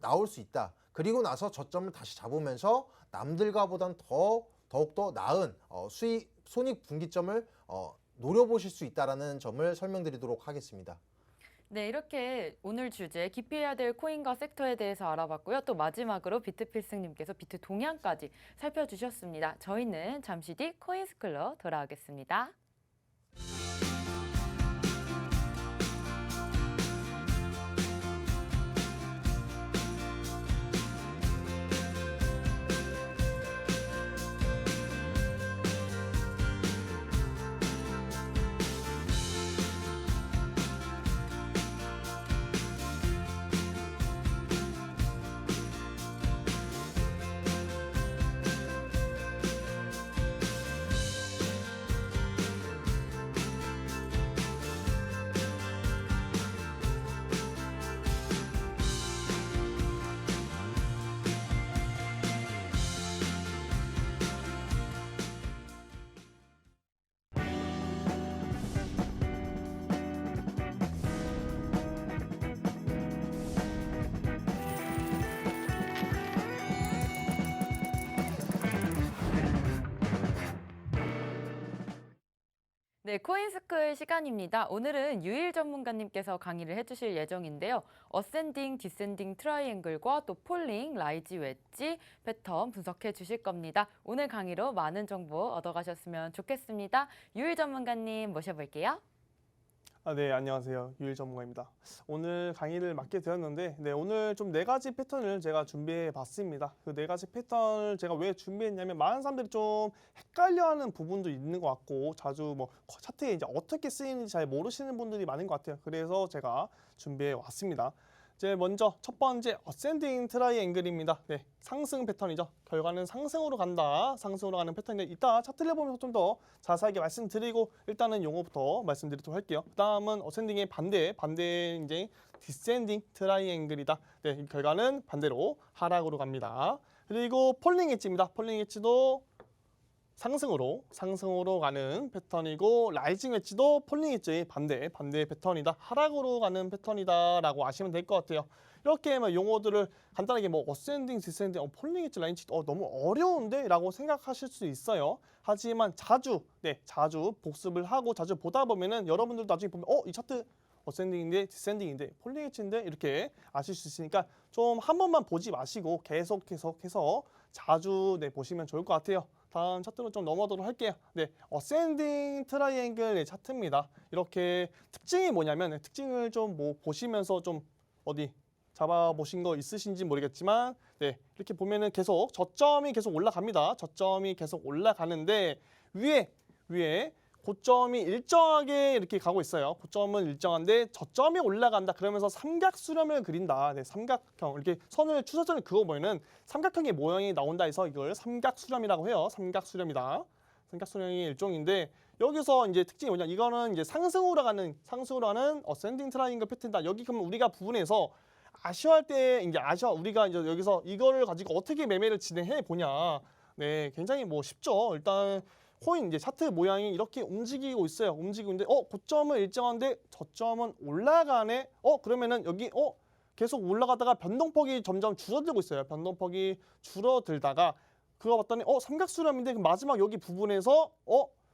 나올 수 있다. 그리고 나서 저점을 다시 잡으면서 남들과 보단 더욱더 나은 손익 분기점을 노려보실 수 있다는 점을 설명드리도록 하겠습니다. 네, 이렇게 오늘 주제 기피해야 될 코인과 섹터에 대해서 알아봤고요. 또 마지막으로 비트필승님께서 비트 동향까지 살펴주셨습니다. 저희는 잠시 뒤 코인스쿨로 돌아오겠습니다. 네, 코인스쿨 시간입니다. 오늘은 유일 전문가님께서 강의를 해주실 예정인데요. 어센딩, 디센딩 트라이앵글과 또 폴링, 라이지 웨지 패턴 분석해 주실 겁니다. 오늘 강의로 많은 정보 얻어가셨으면 좋겠습니다. 유일 전문가님 모셔볼게요. 네, 안녕하세요. 유일 전문가입니다. 오늘 강의를 맡게 되었는데, 오늘 좀 4가지 패턴을 제가 준비해 봤습니다. 그 4가지 패턴을 제가 왜 준비했냐면, 많은 사람들이 좀 헷갈려하는 부분도 있는 것 같고, 자주 뭐 차트에 이제 어떻게 쓰이는지 잘 모르시는 분들이 많은 것 같아요. 그래서 제가 준비해 왔습니다. 이제 먼저 첫 번째 어센딩 트라이앵글입니다. 네, 상승 패턴이죠. 결과는 상승으로 간다. 상승으로 가는 패턴인데 이따 차트를 보면서 좀 더 자세하게 말씀드리고 일단은 용어부터 말씀드리도록 할게요. 다음은 어센딩의 반대 이제 디센딩 트라이앵글이다. 네, 결과는 반대로 하락으로 갑니다. 그리고 폴링 엣지입니다. 폴링 엣지도 상승으로 가는 패턴이고 라이징 웨지도 폴링 웨지 반대의 패턴이다. 하락으로 가는 패턴이다라고 아시면 될 것 같아요. 이렇게 뭐 용어들을 간단하게 뭐 어센딩, 디센딩, 폴링 웨지, 라이징 너무 어려운데라고 생각하실 수 있어요. 하지만 자주 복습을 하고 자주 보다 보면은 여러분들도 나중에 보면 이 차트 어센딩인데 디센딩인데 폴링 웨지인데 이렇게 아실 수 있으니까 좀 한 번만 보지 마시고 계속해서 자주 보시면 좋을 것 같아요. 다음 차트로 좀 넘어가도록 할게요. 어센딩 트라이앵글 차트입니다. 이렇게 특징이 뭐냐면 특징을 좀 뭐 보시면서 좀 어디 잡아보신 거 있으신지 모르겠지만 이렇게 보면은 계속 저점이 계속 올라갑니다. 저점이 계속 올라가는데 위에 고점이 일정하게 이렇게 가고 있어요. 고점은 일정한데 저점이 올라간다. 그러면서 삼각수렴을 그린다. 삼각형 이렇게 추세선을 그어보면은 삼각형의 모양이 나온다 해서 이걸 삼각수렴이라고 해요. 삼각수렴이다. 삼각수렴이 일종인데 여기서 이제 특징이 뭐냐? 이거는 이제 상승으로 가는 어센딩 트라이앵글 패턴이다. 여기 그러면 우리가 부분에서 아쉬워할 때 우리가 이제 여기서 이거를 가지고 어떻게 매매를 진행해 보냐? 굉장히 뭐 쉽죠. 일단 코인 이제 차트 모양이 이렇게 움직이고 있어요. 움직이고 있는데 고점은 일정한데 저점은 올라가네. 그러면은 여기 계속 올라가다가 변동폭이 점점 줄어들고 있어요. 변동폭이 줄어들다가 그거 봤더니 삼각수렴인데 마지막 여기 부분에서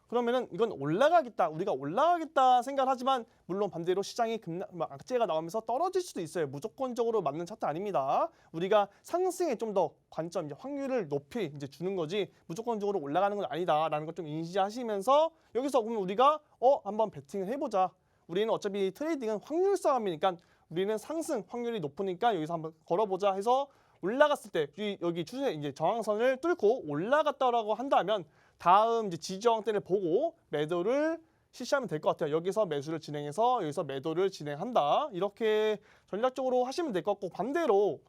그러면은 이건 우리가 올라가겠다 생각을 하지만 물론 반대로 시장이 악재가 나오면서 떨어질 수도 있어요. 무조건적으로 맞는 차트 아닙니다. 우리가 상승에 좀 더 관점, 확률을 높이 주는 거지 무조건적으로 올라가는 건 아니다라는 걸 좀 인지하시면서 여기서 보면 우리가 한번 베팅을 해보자. 우리는 어차피 트레이딩은 확률 싸움이니까 우리는 상승 확률이 높으니까 여기서 한번 걸어보자 해서 올라갔을 때 여기 추세 저항선을 뚫고 올라갔다라고 한다면 다음 지지저항대를 보고 매도를 실시하면 될 것 같아요. 여기서 매수를 진행해서 여기서 매도를 진행한다. 이렇게 전략적으로 하시면 될 것 같고 반대로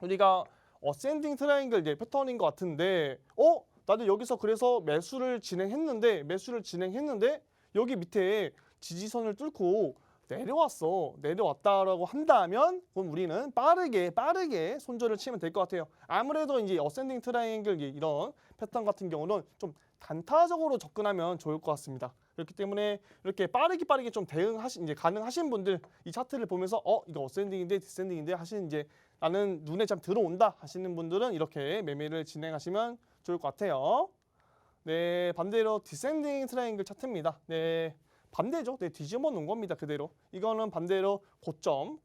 우리가 어센딩 트라이앵글 패턴인 것 같은데 나도 여기서 그래서 매수를 진행했는데 여기 밑에 지지선을 뚫고 내려왔다라고 한다면 그럼 우리는 빠르게 손절을 치면 될 것 같아요. 아무래도 이제 어센딩 트라이앵글 이런 패턴 같은 경우는 좀 단타적으로 접근하면 좋을 것 같습니다. 그렇기 때문에 이렇게 빠르게 좀 가능하신 분들 이 차트를 보면서 이거 어센딩인데 디센딩인데 나는 눈에 참 들어온다 하시는 분들은 이렇게 매매를 진행하시면 좋을 것 같아요. 반대로 디센딩 트라이앵글 차트입니다. 반대죠. 뒤집어 놓은 겁니다. 그대로. 이거는 반대로 고점이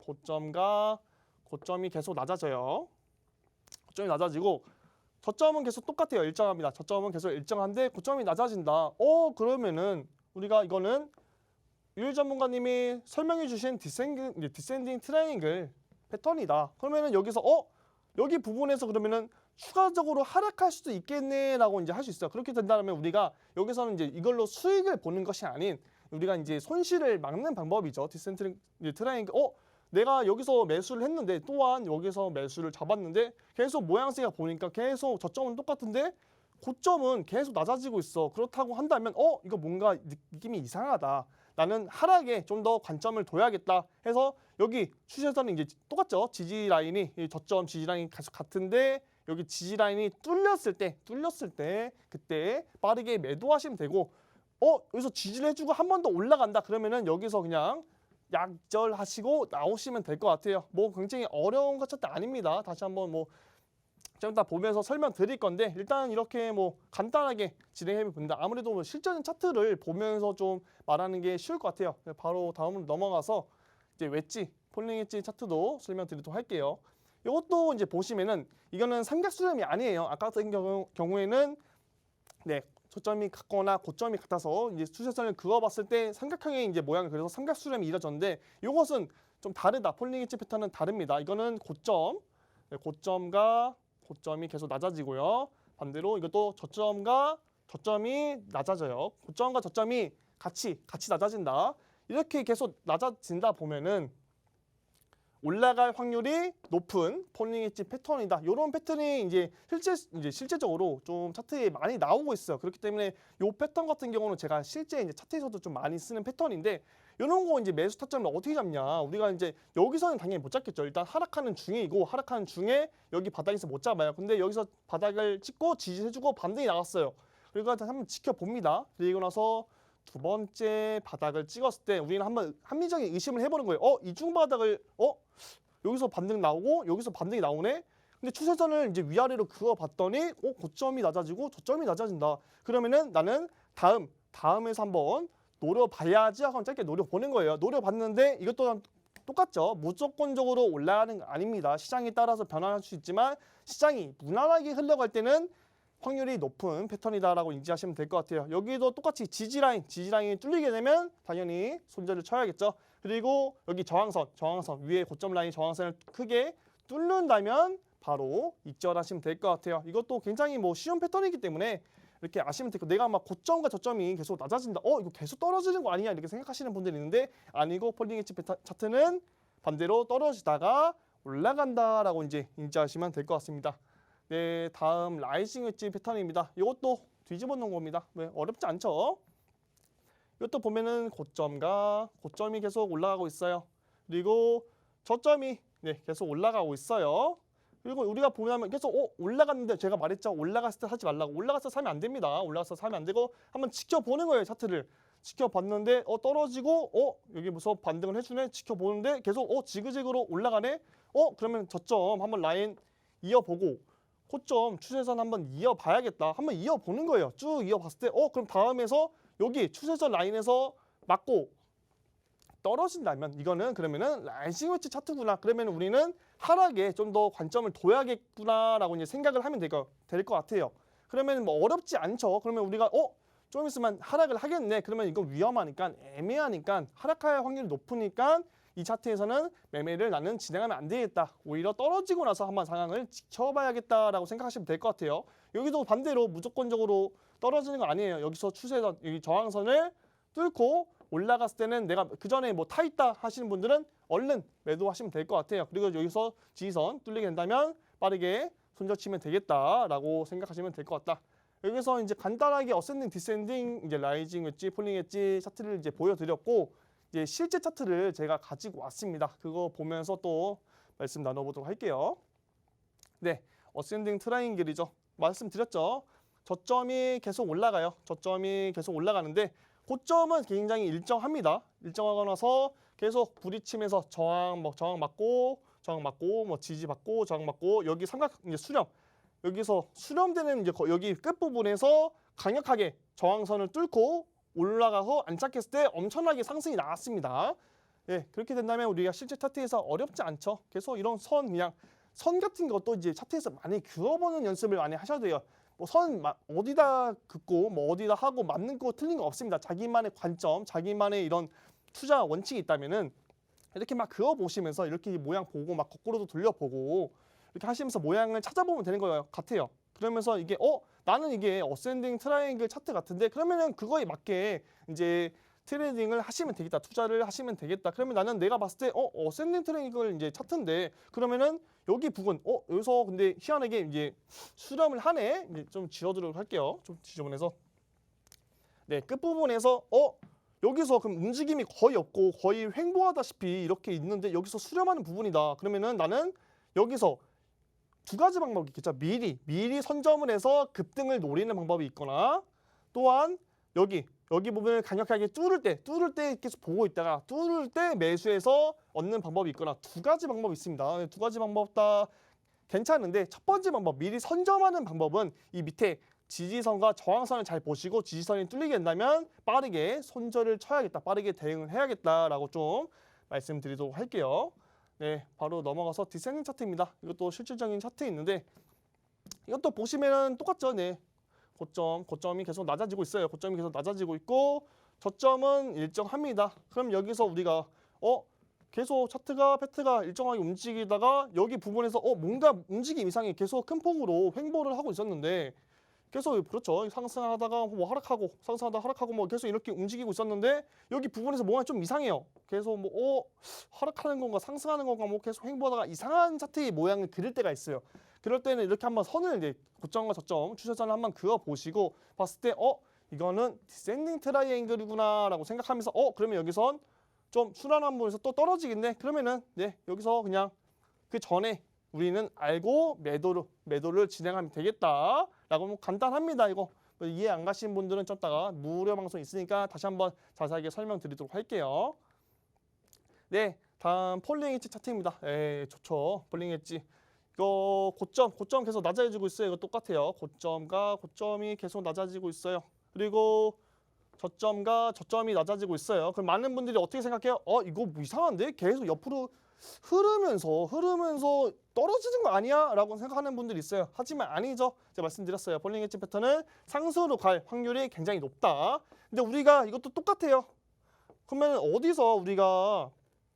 계속 낮아져요. 고점이 낮아지고 저점은 계속 똑같아요. 일정합니다. 저점은 계속 일정한데 고점이 낮아진다. 그러면은 우리가 이거는 유일 전문가님이 설명해 주신 디센딩 트라이앵글 패턴이다. 그러면은 여기서 여기 부분에서 그러면은 추가적으로 하락할 수도 있겠네라고 할 수 있어요. 그렇게 된다면 우리가 여기서는 이걸로 수익을 보는 것이 아닌 우리가 손실을 막는 방법이죠. 디센딩 트라이앵글. 내가 여기서 매수를 했는데 또한 여기서 매수를 잡았는데 계속 모양새가 보니까 계속 저점은 똑같은데 고점은 계속 낮아지고 있어. 그렇다고 한다면 이거 뭔가 느낌이 이상하다. 나는 하락에 좀 더 관점을 둬야겠다 해서 여기 추세선은 똑같죠. 지지 라인이 저점 지지 라인이 계속 같은데 여기 지지 라인이 뚫렸을 때 그때 빠르게 매도하시면 되고 여기서 지지를 해주고 한 번 더 올라간다. 그러면은 여기서 그냥 약절하시고 나오시면 될 것 같아요. 뭐 굉장히 어려운 것 차트 아닙니다. 다시 한번 좀 이따 보면서 설명드릴 건데 일단 이렇게 간단하게 진행해 본다. 아무래도 실전 차트를 보면서 좀 말하는 게 쉬울 것 같아요. 바로 다음으로 넘어가서 웨지, 폴링 웨지 차트도 설명드리도록 할게요. 이것도 보시면은 이거는 삼각수렴이 아니에요. 아까 같은 경우에는 저점이 같거나 고점이 같아서 추세선을 그어봤을 때 삼각형의 모양을 그려서 삼각수렴이 이루어졌는데 이것은 좀 다르다. 폴링 웨지 패턴은 다릅니다. 이거는 고점이 계속 낮아지고요. 반대로 이것도 저점이 낮아져요. 고점과 저점이 같이 낮아진다. 이렇게 계속 낮아진다 보면은 올라갈 확률이 높은 폴링 웨지 패턴이다. 이런 패턴이 실제적으로 좀 차트에 많이 나오고 있어요. 그렇기 때문에 이 패턴 같은 경우는 제가 실제 차트에서도 좀 많이 쓰는 패턴인데 이런 거 매수 타점을 어떻게 잡냐? 우리가 여기서는 당연히 못 잡겠죠. 일단 하락하는 중에 여기 바닥에서 못 잡아요. 근데 여기서 바닥을 찍고 지지해주고 반등이 나갔어요. 그리고 한번 지켜봅니다. 그리고 나서 두 번째 바닥을 찍었을 때 우리는 한번 합리적인 의심을 해보는 거예요. 이중 바닥을 여기서 반등 나오고 여기서 반등이 나오네. 근데 추세선을 이제 위아래로 그어봤더니 고점이 낮아지고 저점이 낮아진다. 그러면은 나는 다음에서 한번 노려봐야지 하고 짧게 노려보는 거예요. 노려봤는데 이것도 똑같죠. 무조건적으로 올라가는 거 아닙니다. 시장에 따라서 변화할 수 있지만 시장이 무난하게 흘러갈 때는 확률이 높은 패턴이다라고 인지하시면 될 것 같아요. 여기도 똑같이 지지라인이 뚫리게 되면 당연히 손절을 쳐야겠죠. 그리고 여기 저항선 위에 고점 라인 저항선을 크게 뚫는다면 바로 익절하시면 될 것 같아요. 이것도 굉장히 쉬운 패턴이기 때문에 이렇게 아시면 되고, 내가 막 고점과 저점이 계속 낮아진다. 이거 계속 떨어지는 거 아니냐 이렇게 생각하시는 분들이 있는데 아니고, 폴링 웨지 차트는 반대로 떨어지다가 올라간다라고 이제 인지하시면 될 것 같습니다. 네, 다음 라이징 웨지 패턴입니다. 이것도 뒤집어 놓은 겁니다. 왜 어렵지 않죠? 이것도 보면은 고점이 계속 올라가고 있어요. 그리고 저점이 계속 올라가고 있어요. 그리고 우리가 보면 계속 올라갔는데, 제가 말했죠. 올라갔을 때 사지 말라고. 올라갔을 때 사면 안 됩니다. 올라갔을 때 사면 안 되고 한번 지켜보는 거예요. 차트를 지켜봤는데 떨어지고 여기 무슨 반등을 해주네. 지켜보는데 계속 지그재그로 올라가네. 그러면 저점 한번 라인 이어보고 고점 추세선 한번 이어봐야겠다. 한번 이어보는 거예요. 쭉 이어봤을 때 그럼 다음에서 여기 추세선 라인에서 맞고 떨어진다면 이거는 그러면은 라이징 웨지 차트구나. 그러면 우리는 하락에 좀 더 관점을 둬야겠구나라고 이제 생각을 하면 될 것 같아요. 그러면 어렵지 않죠. 그러면 우리가 좀 있으면 하락을 하겠네. 그러면 이거 위험하니까, 애매하니까, 하락할 확률이 높으니까 이 차트에서는 매매를 나는 진행하면 안 되겠다. 오히려 떨어지고 나서 한번 상황을 지켜봐야겠다라고 생각하시면 될 것 같아요. 여기도 반대로 무조건적으로 떨어지는 거 아니에요. 여기서 추세선, 여기 저항선을 뚫고 올라갔을 때는 내가 그 전에 타 있다 하시는 분들은 얼른 매도하시면 될 것 같아요. 그리고 여기서 지지선 뚫리게 된다면 빠르게 손절 치면 되겠다라고 생각하시면 될 것 같다. 여기서 이제 간단하게 어센딩, 디센딩, 이제 라이징 웨지, 폴링 웨지 차트를 이제 보여드렸고, 이제 실제 차트를 제가 가지고 왔습니다. 그거 보면서 또 말씀 나눠보도록 할게요. 네, 어센딩 트라이앵글이죠. 말씀드렸죠. 저점이 계속 올라가요. 저점이 계속 올라가는데 고점은 굉장히 일정합니다. 일정하고 나서 계속 부딪히면서 저항 맞고 지지 받고 저항 맞고, 여기 삼각 이제 수렴, 여기서 수렴되는 이제 여기 끝 부분에서 강력하게 저항선을 뚫고 올라가서 안착했을 때 엄청나게 상승이 나왔습니다. 그렇게 된다면 우리가 실제 차트에서 어렵지 않죠. 계속 이런 선 같은 것도 이제 차트에서 많이 그어보는 연습을 많이 하셔야 돼요. 선 어디다 긋고 어디다 하고 맞는 거 틀린 거 없습니다. 자기만의 관점, 자기만의 이런 투자 원칙이 있다면은 이렇게 막 그어 보시면서 이렇게 모양 보고 막 거꾸로도 돌려보고 이렇게 하시면서 모양을 찾아보면 되는 거 같아요. 그러면서 이게 나는 이게 어센딩 트라이앵글 차트 같은데, 그러면은 그거에 맞게 이제 트레이딩을 하시면 되겠다. 투자를 하시면 되겠다. 그러면 나는 내가 봤을 때 어센딩 트라이앵글 이제 차트인데, 그러면은 여기 부분 여기서 근데 희한하게 이제 수렴을 하네. 이제 좀 지워드리도록 할게요. 좀 지저분해서. 네, 끝부분에서 여기서 그럼 움직임이 거의 없고 거의 횡보하다시피 이렇게 있는데 여기서 수렴하는 부분이다. 그러면은 나는 여기서 두 가지 방법이 있겠죠. 미리 선점을 해서 급등을 노리는 방법이 있거나, 또한 여기 부분을 강력하게 뚫을 때 계속 보고 있다가 뚫을 때 매수해서 얻는 방법이 있거나, 두 가지 방법이 있습니다. 두 가지 방법 다 괜찮은데, 첫 번째 방법, 미리 선점하는 방법은 이 밑에 지지선과 저항선을 잘 보시고 지지선이 뚫리게 된다면 빠르게 손절을 쳐야겠다. 빠르게 대응을 해야겠다라고 좀 말씀드리도록 할게요. 네, 바로 넘어가서 디센딩 차트입니다. 이것도 실질적인 차트에 있는데 이것도 보시면은 똑같죠. 네, 고점이 계속 낮아지고 있어요. 고점이 계속 낮아지고 있고 저점은 일정합니다. 그럼 여기서 우리가 계속 패트가 일정하게 움직이다가 여기 부분에서 뭔가 움직임 이상이 계속 큰 폭으로 횡보를 하고 있었는데, 계속 그렇죠. 상승하다가 하락하고 상승하다가 하락하고 계속 이렇게 움직이고 있었는데 여기 부분에서 뭔가 좀 이상해요. 계속 하락하는 건가 상승하는 건가 계속 횡보하다가 이상한 차트의 모양을 그릴 때가 있어요. 그럴 때는 이렇게 한번 선을 이제 고점과 저점 추세선을 한번 그어 보시고 봤을 때 이거는 디센딩 트라이앵글이구나라고 생각하면서 그러면 여기선 좀 순환한 부분에서 또 떨어지겠네. 그러면은 여기서 그냥 그 전에 우리는 알고 매도를 진행하면 되겠다라고 간단합니다. 이거 이해 안 가신 분들은 좀 이따가 무료 방송 있으니까 다시 한번 자세하게 설명드리도록 할게요. 네, 다음 폴링 엣지 차트입니다. 좋죠. 폴링 엣지. 이거 고점 계속 낮아지고 있어요. 이거 똑같아요. 고점이 계속 낮아지고 있어요. 그리고 저점이 낮아지고 있어요. 그럼 많은 분들이 어떻게 생각해요? 이거 뭐 이상한데? 계속 옆으로 흐르면서 떨어지는 거 아니야? 라고 생각하는 분들이 있어요. 하지만 아니죠. 제가 말씀드렸어요. 폴링 엣지 패턴은 상승으로 갈 확률이 굉장히 높다. 근데 우리가 이것도 똑같아요. 그러면 어디서 우리가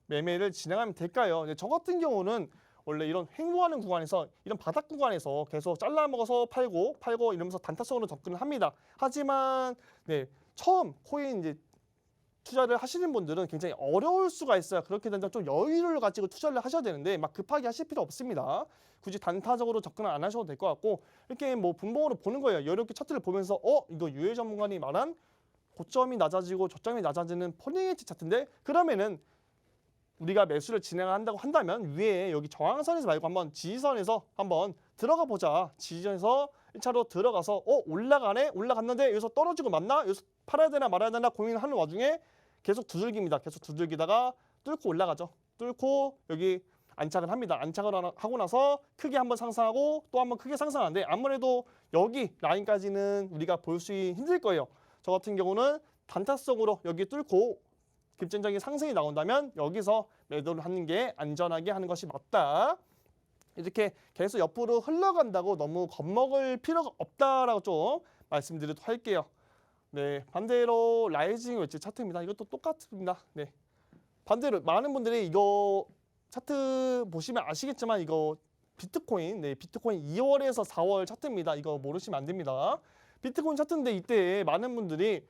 매매를 진행하면 될까요? 저 같은 경우는 원래 이런 횡보하는 구간에서 이런 바닥 구간에서 계속 잘라먹어서 팔고 이러면서 단타성으로 접근을 합니다. 하지만 처음 코인 이제 투자를 하시는 분들은 굉장히 어려울 수가 있어요. 그렇게 된다면 좀 여유를 가지고 투자를 하셔야 되는데 막 급하게 하실 필요 없습니다. 굳이 단타적으로 접근을 안 하셔도 될 것 같고 이렇게 뭐 분봉으로 보는 거예요. 여유롭게 차트를 보면서 이거 유해 전문가님 말한 고점이 낮아지고 저점이 낮아지는 폴링 엣지 차트인데 그러면은 우리가 매수를 진행한다고 한다면 위에 여기 저항선에서 말고 한번 지지선에서 한번 들어가 보자. 지지선에서 1차로 들어가서 올라가네? 올라갔는데 여기서 떨어지고 맞나? 여기서 팔아야 되나 말아야 되나 고민하는 와중에 계속 두들깁니다. 계속 두들기다가 뚫고 올라가죠. 뚫고 여기 안착을 합니다. 안착을 하고 나서 크게 한번 상승하고 또 한번 크게 상승하는데 아무래도 여기 라인까지는 우리가 볼 수 힘들 거예요. 저 같은 경우는 단타성으로 여기 뚫고 급진적인 상승이 나온다면 여기서 매도를 하는 게 안전하게 하는 것이 맞다. 이렇게 계속 옆으로 흘러간다고 너무 겁먹을 필요가 없다라고 좀 말씀드리도록 할게요. 네, 반대로 라이징 웨지 차트입니다. 이것도 똑같습니다. 네, 반대로 많은 분들이 이거 차트 보시면 아시겠지만 이거 비트코인 2월에서 4월 차트입니다. 이거 모르시면 안 됩니다. 비트코인 차트인데 이때 많은 분들이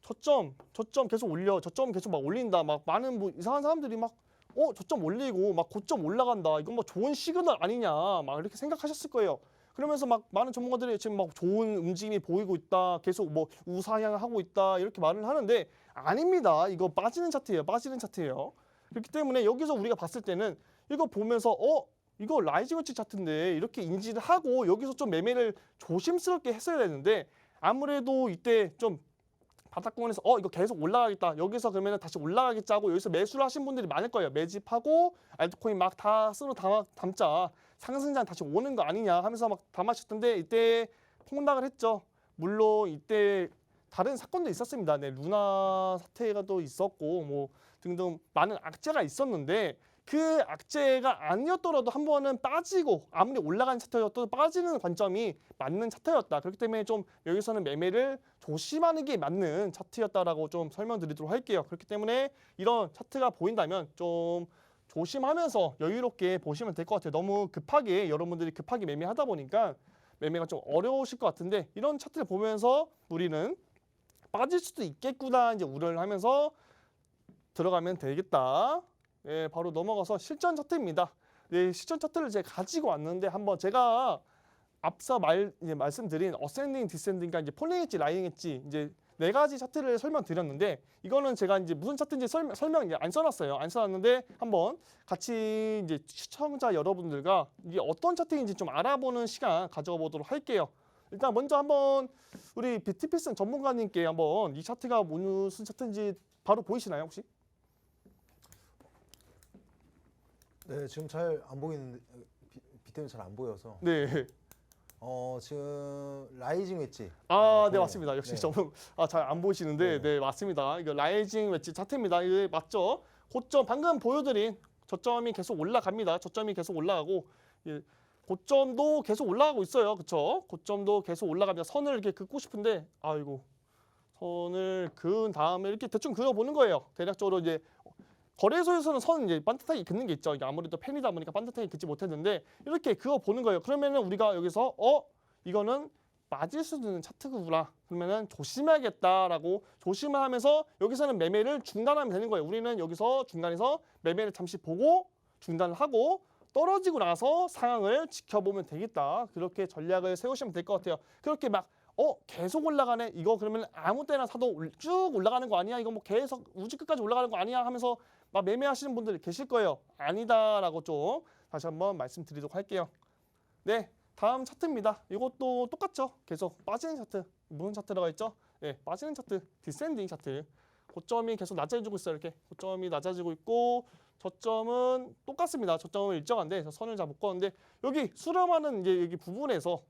저점 계속 올려. 저점 계속 막 올린다. 막 많은 뭐 이상한 사람들이 막 저점 올리고 막 고점 올라간다. 이건 뭐 좋은 시그널 아니냐. 막 이렇게 생각하셨을 거예요. 그러면서 막 많은 전문가들이 지금 막 좋은 움직임이 보이고 있다. 계속 뭐 우상향을 하고 있다. 이렇게 말을 하는데 아닙니다. 이거 빠지는 차트예요. 그렇기 때문에 여기서 우리가 봤을 때는 이거 보면서 이거 라이징 웨지 차트인데 이렇게 인지를 하고 여기서 좀 매매를 조심스럽게 했어야 되는데 아무래도 이때 좀 바닥권에서 이거 계속 올라가겠다. 여기서 그러면 다시 올라가겠지 하고 여기서 매수를 하신 분들이 많을 거예요. 매집하고 알트코인 막 다 쓸어 담자. 상승장 다시 오는 거 아니냐 하면서 막 담아셨던데 이때 폭락을 했죠. 물론 이때 다른 사건도 있었습니다. 루나 사태가 또 있었고 뭐 등등 많은 악재가 있었는데 그 악재가 아니었더라도 한 번은 빠지고 아무리 올라간 차트였어도 빠지는 관점이 맞는 차트였다. 그렇기 때문에 좀 여기서는 매매를 조심하는 게 맞는 차트였다라고 좀 설명드리도록 할게요. 그렇기 때문에 이런 차트가 보인다면 좀 조심하면서 여유롭게 보시면 될 것 같아요. 너무 급하게 여러분들이 급하게 매매하다 보니까 매매가 좀 어려우실 것 같은데 이런 차트를 보면서 우리는 빠질 수도 있겠구나 이제 우려를 하면서 들어가면 되겠다. 네, 바로 넘어가서 실전 차트입니다. 네, 실전 차트를 제가 가지고 왔는데 한번 제가 앞서 말씀드린 어센딩, 디센딩과 이제 폴링 엣지, 라이징 엣지 이제 네 가지 차트를 설명드렸는데 이거는 제가 이제 무슨 차트인지 설명 이제 안 써놨어요. 안 써놨는데 한번 같이 이제 시청자 여러분들과 이게 어떤 차트인지 좀 알아보는 시간 가져가 보도록 할게요. 일단 먼저 한번 우리 비트피슨 전문가님께 한번 이 차트가 무슨 차트인지 바로 보이시나요 혹시? 네, 지금 잘 안 보이는데 비트는 잘 안 보여서. 네. 지금 라이징 웨지. 네 보이네요. 맞습니다. 역시 네. 저는 잘 안 보이시는데 네 맞습니다. 이거 라이징 웨지 차트입니다. 이게 맞죠? 고점 방금 보여드린 저점이 계속 올라갑니다. 저점이 계속 올라가고 고점도 계속 올라가고 있어요. 그렇죠? 고점도 계속 올라갑니다. 선을 이렇게 긋고 싶은데 아이고 선을 그은 다음에 이렇게 대충 그어보는 거예요. 대략적으로 이제 거래소에서는 선 이제 반듯하게 긋는 게 있죠. 이게 아무래도 펜이다 보니까 반듯하게 긋지 못했는데 이렇게 그어 보는 거예요. 그러면은 우리가 여기서 이거는 맞을 수 있는 차트구나. 그러면은 조심해야겠다라고 조심을 하면서 여기서는 매매를 중단하면 되는 거예요. 우리는 여기서 중간에서 매매를 잠시 보고 중단을 하고 떨어지고 나서 상황을 지켜보면 되겠다. 그렇게 전략을 세우시면 될 것 같아요. 그렇게 막 계속 올라가네. 이거 그러면 아무 때나 사도 쭉 올라가는 거 아니야? 이거 뭐 계속 우주 끝까지 올라가는 거 아니야? 하면서 막 매매하시는 분들이 계실 거예요. 아니다라고 좀 다시 한번 말씀드리도록 할게요. 네, 다음 차트입니다. 이것도 똑같죠. 계속 빠지는 차트. 무슨 차트라고 했죠? 예, 빠지는 차트, 디센딩 차트. 고점이 계속 낮아지고 있어요. 이렇게 고점이 낮아지고 있고 저점은 똑같습니다. 저점은 일정한데 선을 잘 못 그었는데 여기 수렴하는 이제 여기 부분에서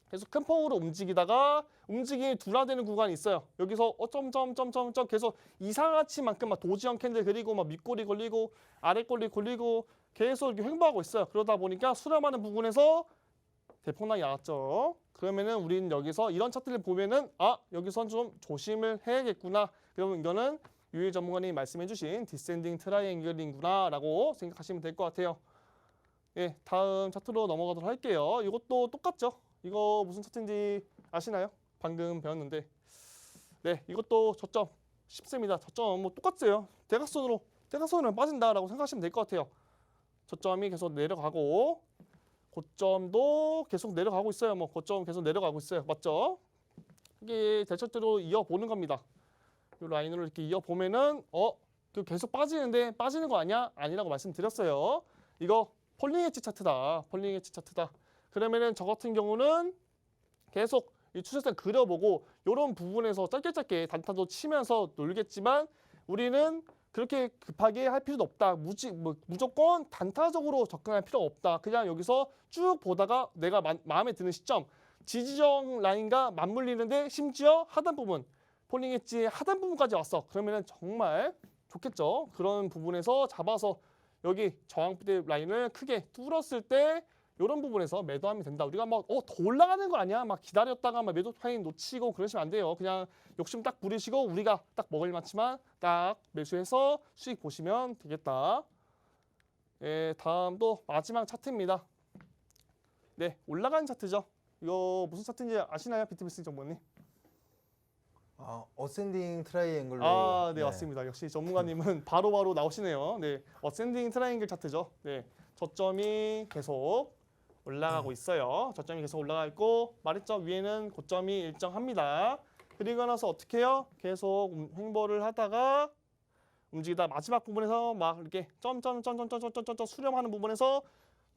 계속 큰 폭으로 움직이다가 움직임이 둔화되는 구간이 있어요. 여기서 점점점점점 계속 이상하치만큼 막 도지형 캔들 그리고 막 밑꼬리 걸리고 아랫꼬리 걸리고 계속 이렇게 횡보하고 있어요. 그러다 보니까 수렴하는 부분에서 대폭락이 나왔죠. 그러면은 우리는 여기서 이런 차트를 보면은 여기선 좀 조심을 해야겠구나. 그러면 이거는 유일 전문가님이 말씀해주신 디센딩 트라이앵글인구나라고 생각하시면 될 것 같아요. 예, 다음 차트로 넘어가도록 할게요. 이것도 똑같죠. 이거 무슨 차트인지 아시나요? 방금 배웠는데. 네, 이것도 저점 쉽습니다. 저점 뭐 똑같아요. 대각선으로 빠진다라고 생각하시면 될 것 같아요. 저점이 계속 내려가고 고점도 계속 내려가고 있어요. 뭐 고점 계속 내려가고 있어요. 맞죠? 이게 대차트로 이어보는 겁니다. 이 라인으로 이렇게 이어보면은 그 계속 빠지는데 빠지는 거 아니야? 아니라고 말씀드렸어요. 이거 폴링 엣지 차트다. 폴링 엣지 차트다. 그러면은 저 같은 경우는 계속 이 추세선 그려보고 이런 부분에서 짧게 단타도 치면서 놀겠지만 우리는 그렇게 급하게 할 필요도 없다. 무조건 단타적으로 접근할 필요가 없다. 그냥 여기서 쭉 보다가 내가 마음에 드는 시점, 지지정 라인과 맞물리는데 심지어 하단 부분, 폴링 엣지 하단 부분까지 왔어. 그러면 정말 좋겠죠. 그런 부분에서 잡아서 여기 저항대 라인을 크게 뚫었을 때 이런 부분에서 매도하면 된다. 우리가 막 더 올라가는 거 아니야? 막 기다렸다가 막 매도 타임 놓치고 그러시면 안 돼요. 그냥 욕심 딱 부리시고 우리가 딱 먹을 만치만 딱 매수해서 수익 보시면 되겠다. 예, 다음 또 마지막 차트입니다. 네, 올라가는 차트죠. 이거 무슨 차트인지 아시나요, 비트비스 정보님? 어센딩 트라이앵글로. 네, 맞습니다. 역시 전문가님은 바로바로 나오시네요. 네, 어센딩 트라이앵글 차트죠. 네, 저점이 계속 올라가고 있어요. 저점이 계속 올라가 있고 말했죠. 위에는 고점이 일정합니다. 그리고 나서 어떻게 해요? 계속 횡보를 하다가 움직이다 마지막 부분에서 막 이렇게 점점점점점점점 수렴하는 부분에서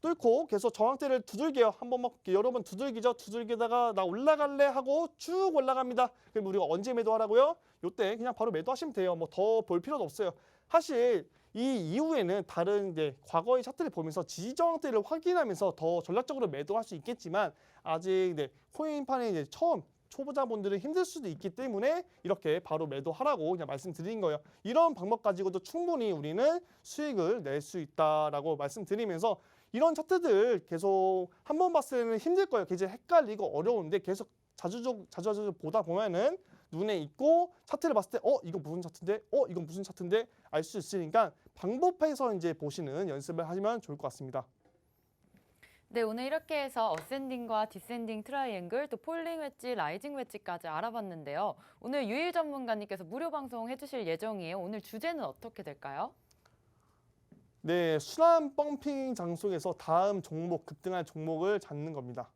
뚫고 계속 저항대를 두들겨요. 한번 막 여러 번 두들기죠. 두들기다가 나 올라갈래 하고 쭉 올라갑니다. 그럼 우리가 언제 매도하라고요? 요때 그냥 바로 매도하시면 돼요. 뭐 더 볼 필요도 없어요. 사실 이 이후에는 다른 이제 과거의 차트를 보면서 지지 저항대를 확인하면서 더 전략적으로 매도할 수 있겠지만 아직 코인판에 이제 처음 초보자분들은 힘들 수도 있기 때문에 이렇게 바로 매도하라고 그냥 말씀드린 거예요. 이런 방법 가지고도 충분히 우리는 수익을 낼 수 있다라고 말씀드리면서 이런 차트들 계속 한 번 봤을 때는 힘들 거예요. 굉장히 헷갈리고 어려운데 계속 자주 보다 보면은 눈에 익고 차트를 봤을 때 이거 무슨 차트인데? 이건 무슨 차트인데? 알 수 있으니까 방법해서 이제 보시는 연습을 하시면 좋을 것 같습니다. 네, 오늘 이렇게 해서 어센딩과 디센딩 트라이앵글, 또 폴링 웨지, 라이징 웨지까지 알아봤는데요. 오늘 유일 전문가님께서 무료 방송 해주실 예정이에요. 오늘 주제는 어떻게 될까요? 네, 순환 펌핑 장속에서 다음 종목, 급등할 종목을 잡는 겁니다.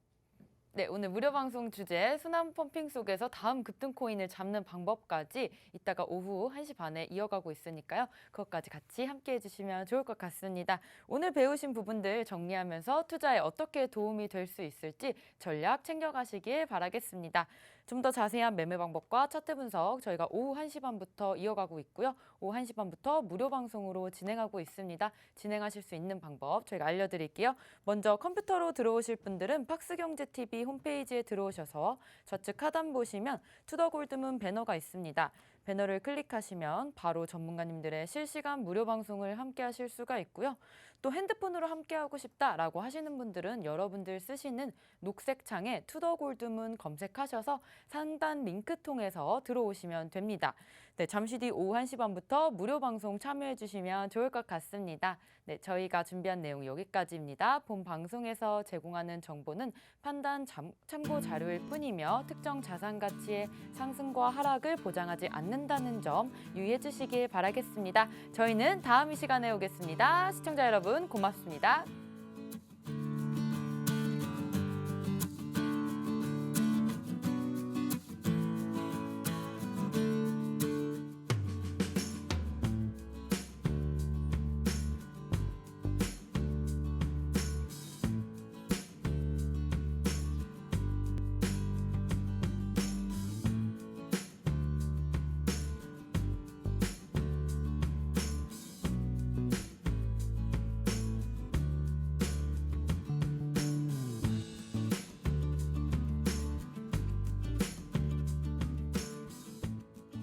네, 오늘 무료 방송 주제 순환 펌핑 속에서 다음 급등 코인을 잡는 방법까지 이따가 오후 1시 반에 이어가고 있으니까요. 그것까지 같이 함께 해주시면 좋을 것 같습니다. 오늘 배우신 부분들 정리하면서 투자에 어떻게 도움이 될 수 있을지 전략 챙겨가시길 바라겠습니다. 좀 더 자세한 매매 방법과 차트 분석 저희가 오후 1시 반부터 이어가고 있고요. 오후 1시 반부터 무료 방송으로 진행하고 있습니다. 진행하실 수 있는 방법 저희가 알려드릴게요. 먼저 컴퓨터로 들어오실 분들은 박스경제TV 홈페이지에 들어오셔서 좌측 하단 보시면 투더골드문 배너가 있습니다. 배너를 클릭하시면 바로 전문가님들의 실시간 무료 방송을 함께 하실 수가 있고요. 또 핸드폰으로 함께하고 싶다라고 하시는 분들은 여러분들 쓰시는 녹색 창에 투더골드문 검색하셔서 상단 링크 통해서 들어오시면 됩니다. 네, 잠시 뒤 오후 1시 반부터 무료 방송 참여해 주시면 좋을 것 같습니다. 네, 저희가 준비한 내용 여기까지입니다. 본 방송에서 제공하는 정보는 판단 참고 자료일 뿐이며 특정 자산 가치의 상승과 하락을 보장하지 않는다는 점 유의해 주시길 바라겠습니다. 저희는 다음 이 시간에 오겠습니다. 시청자 여러분 고맙습니다.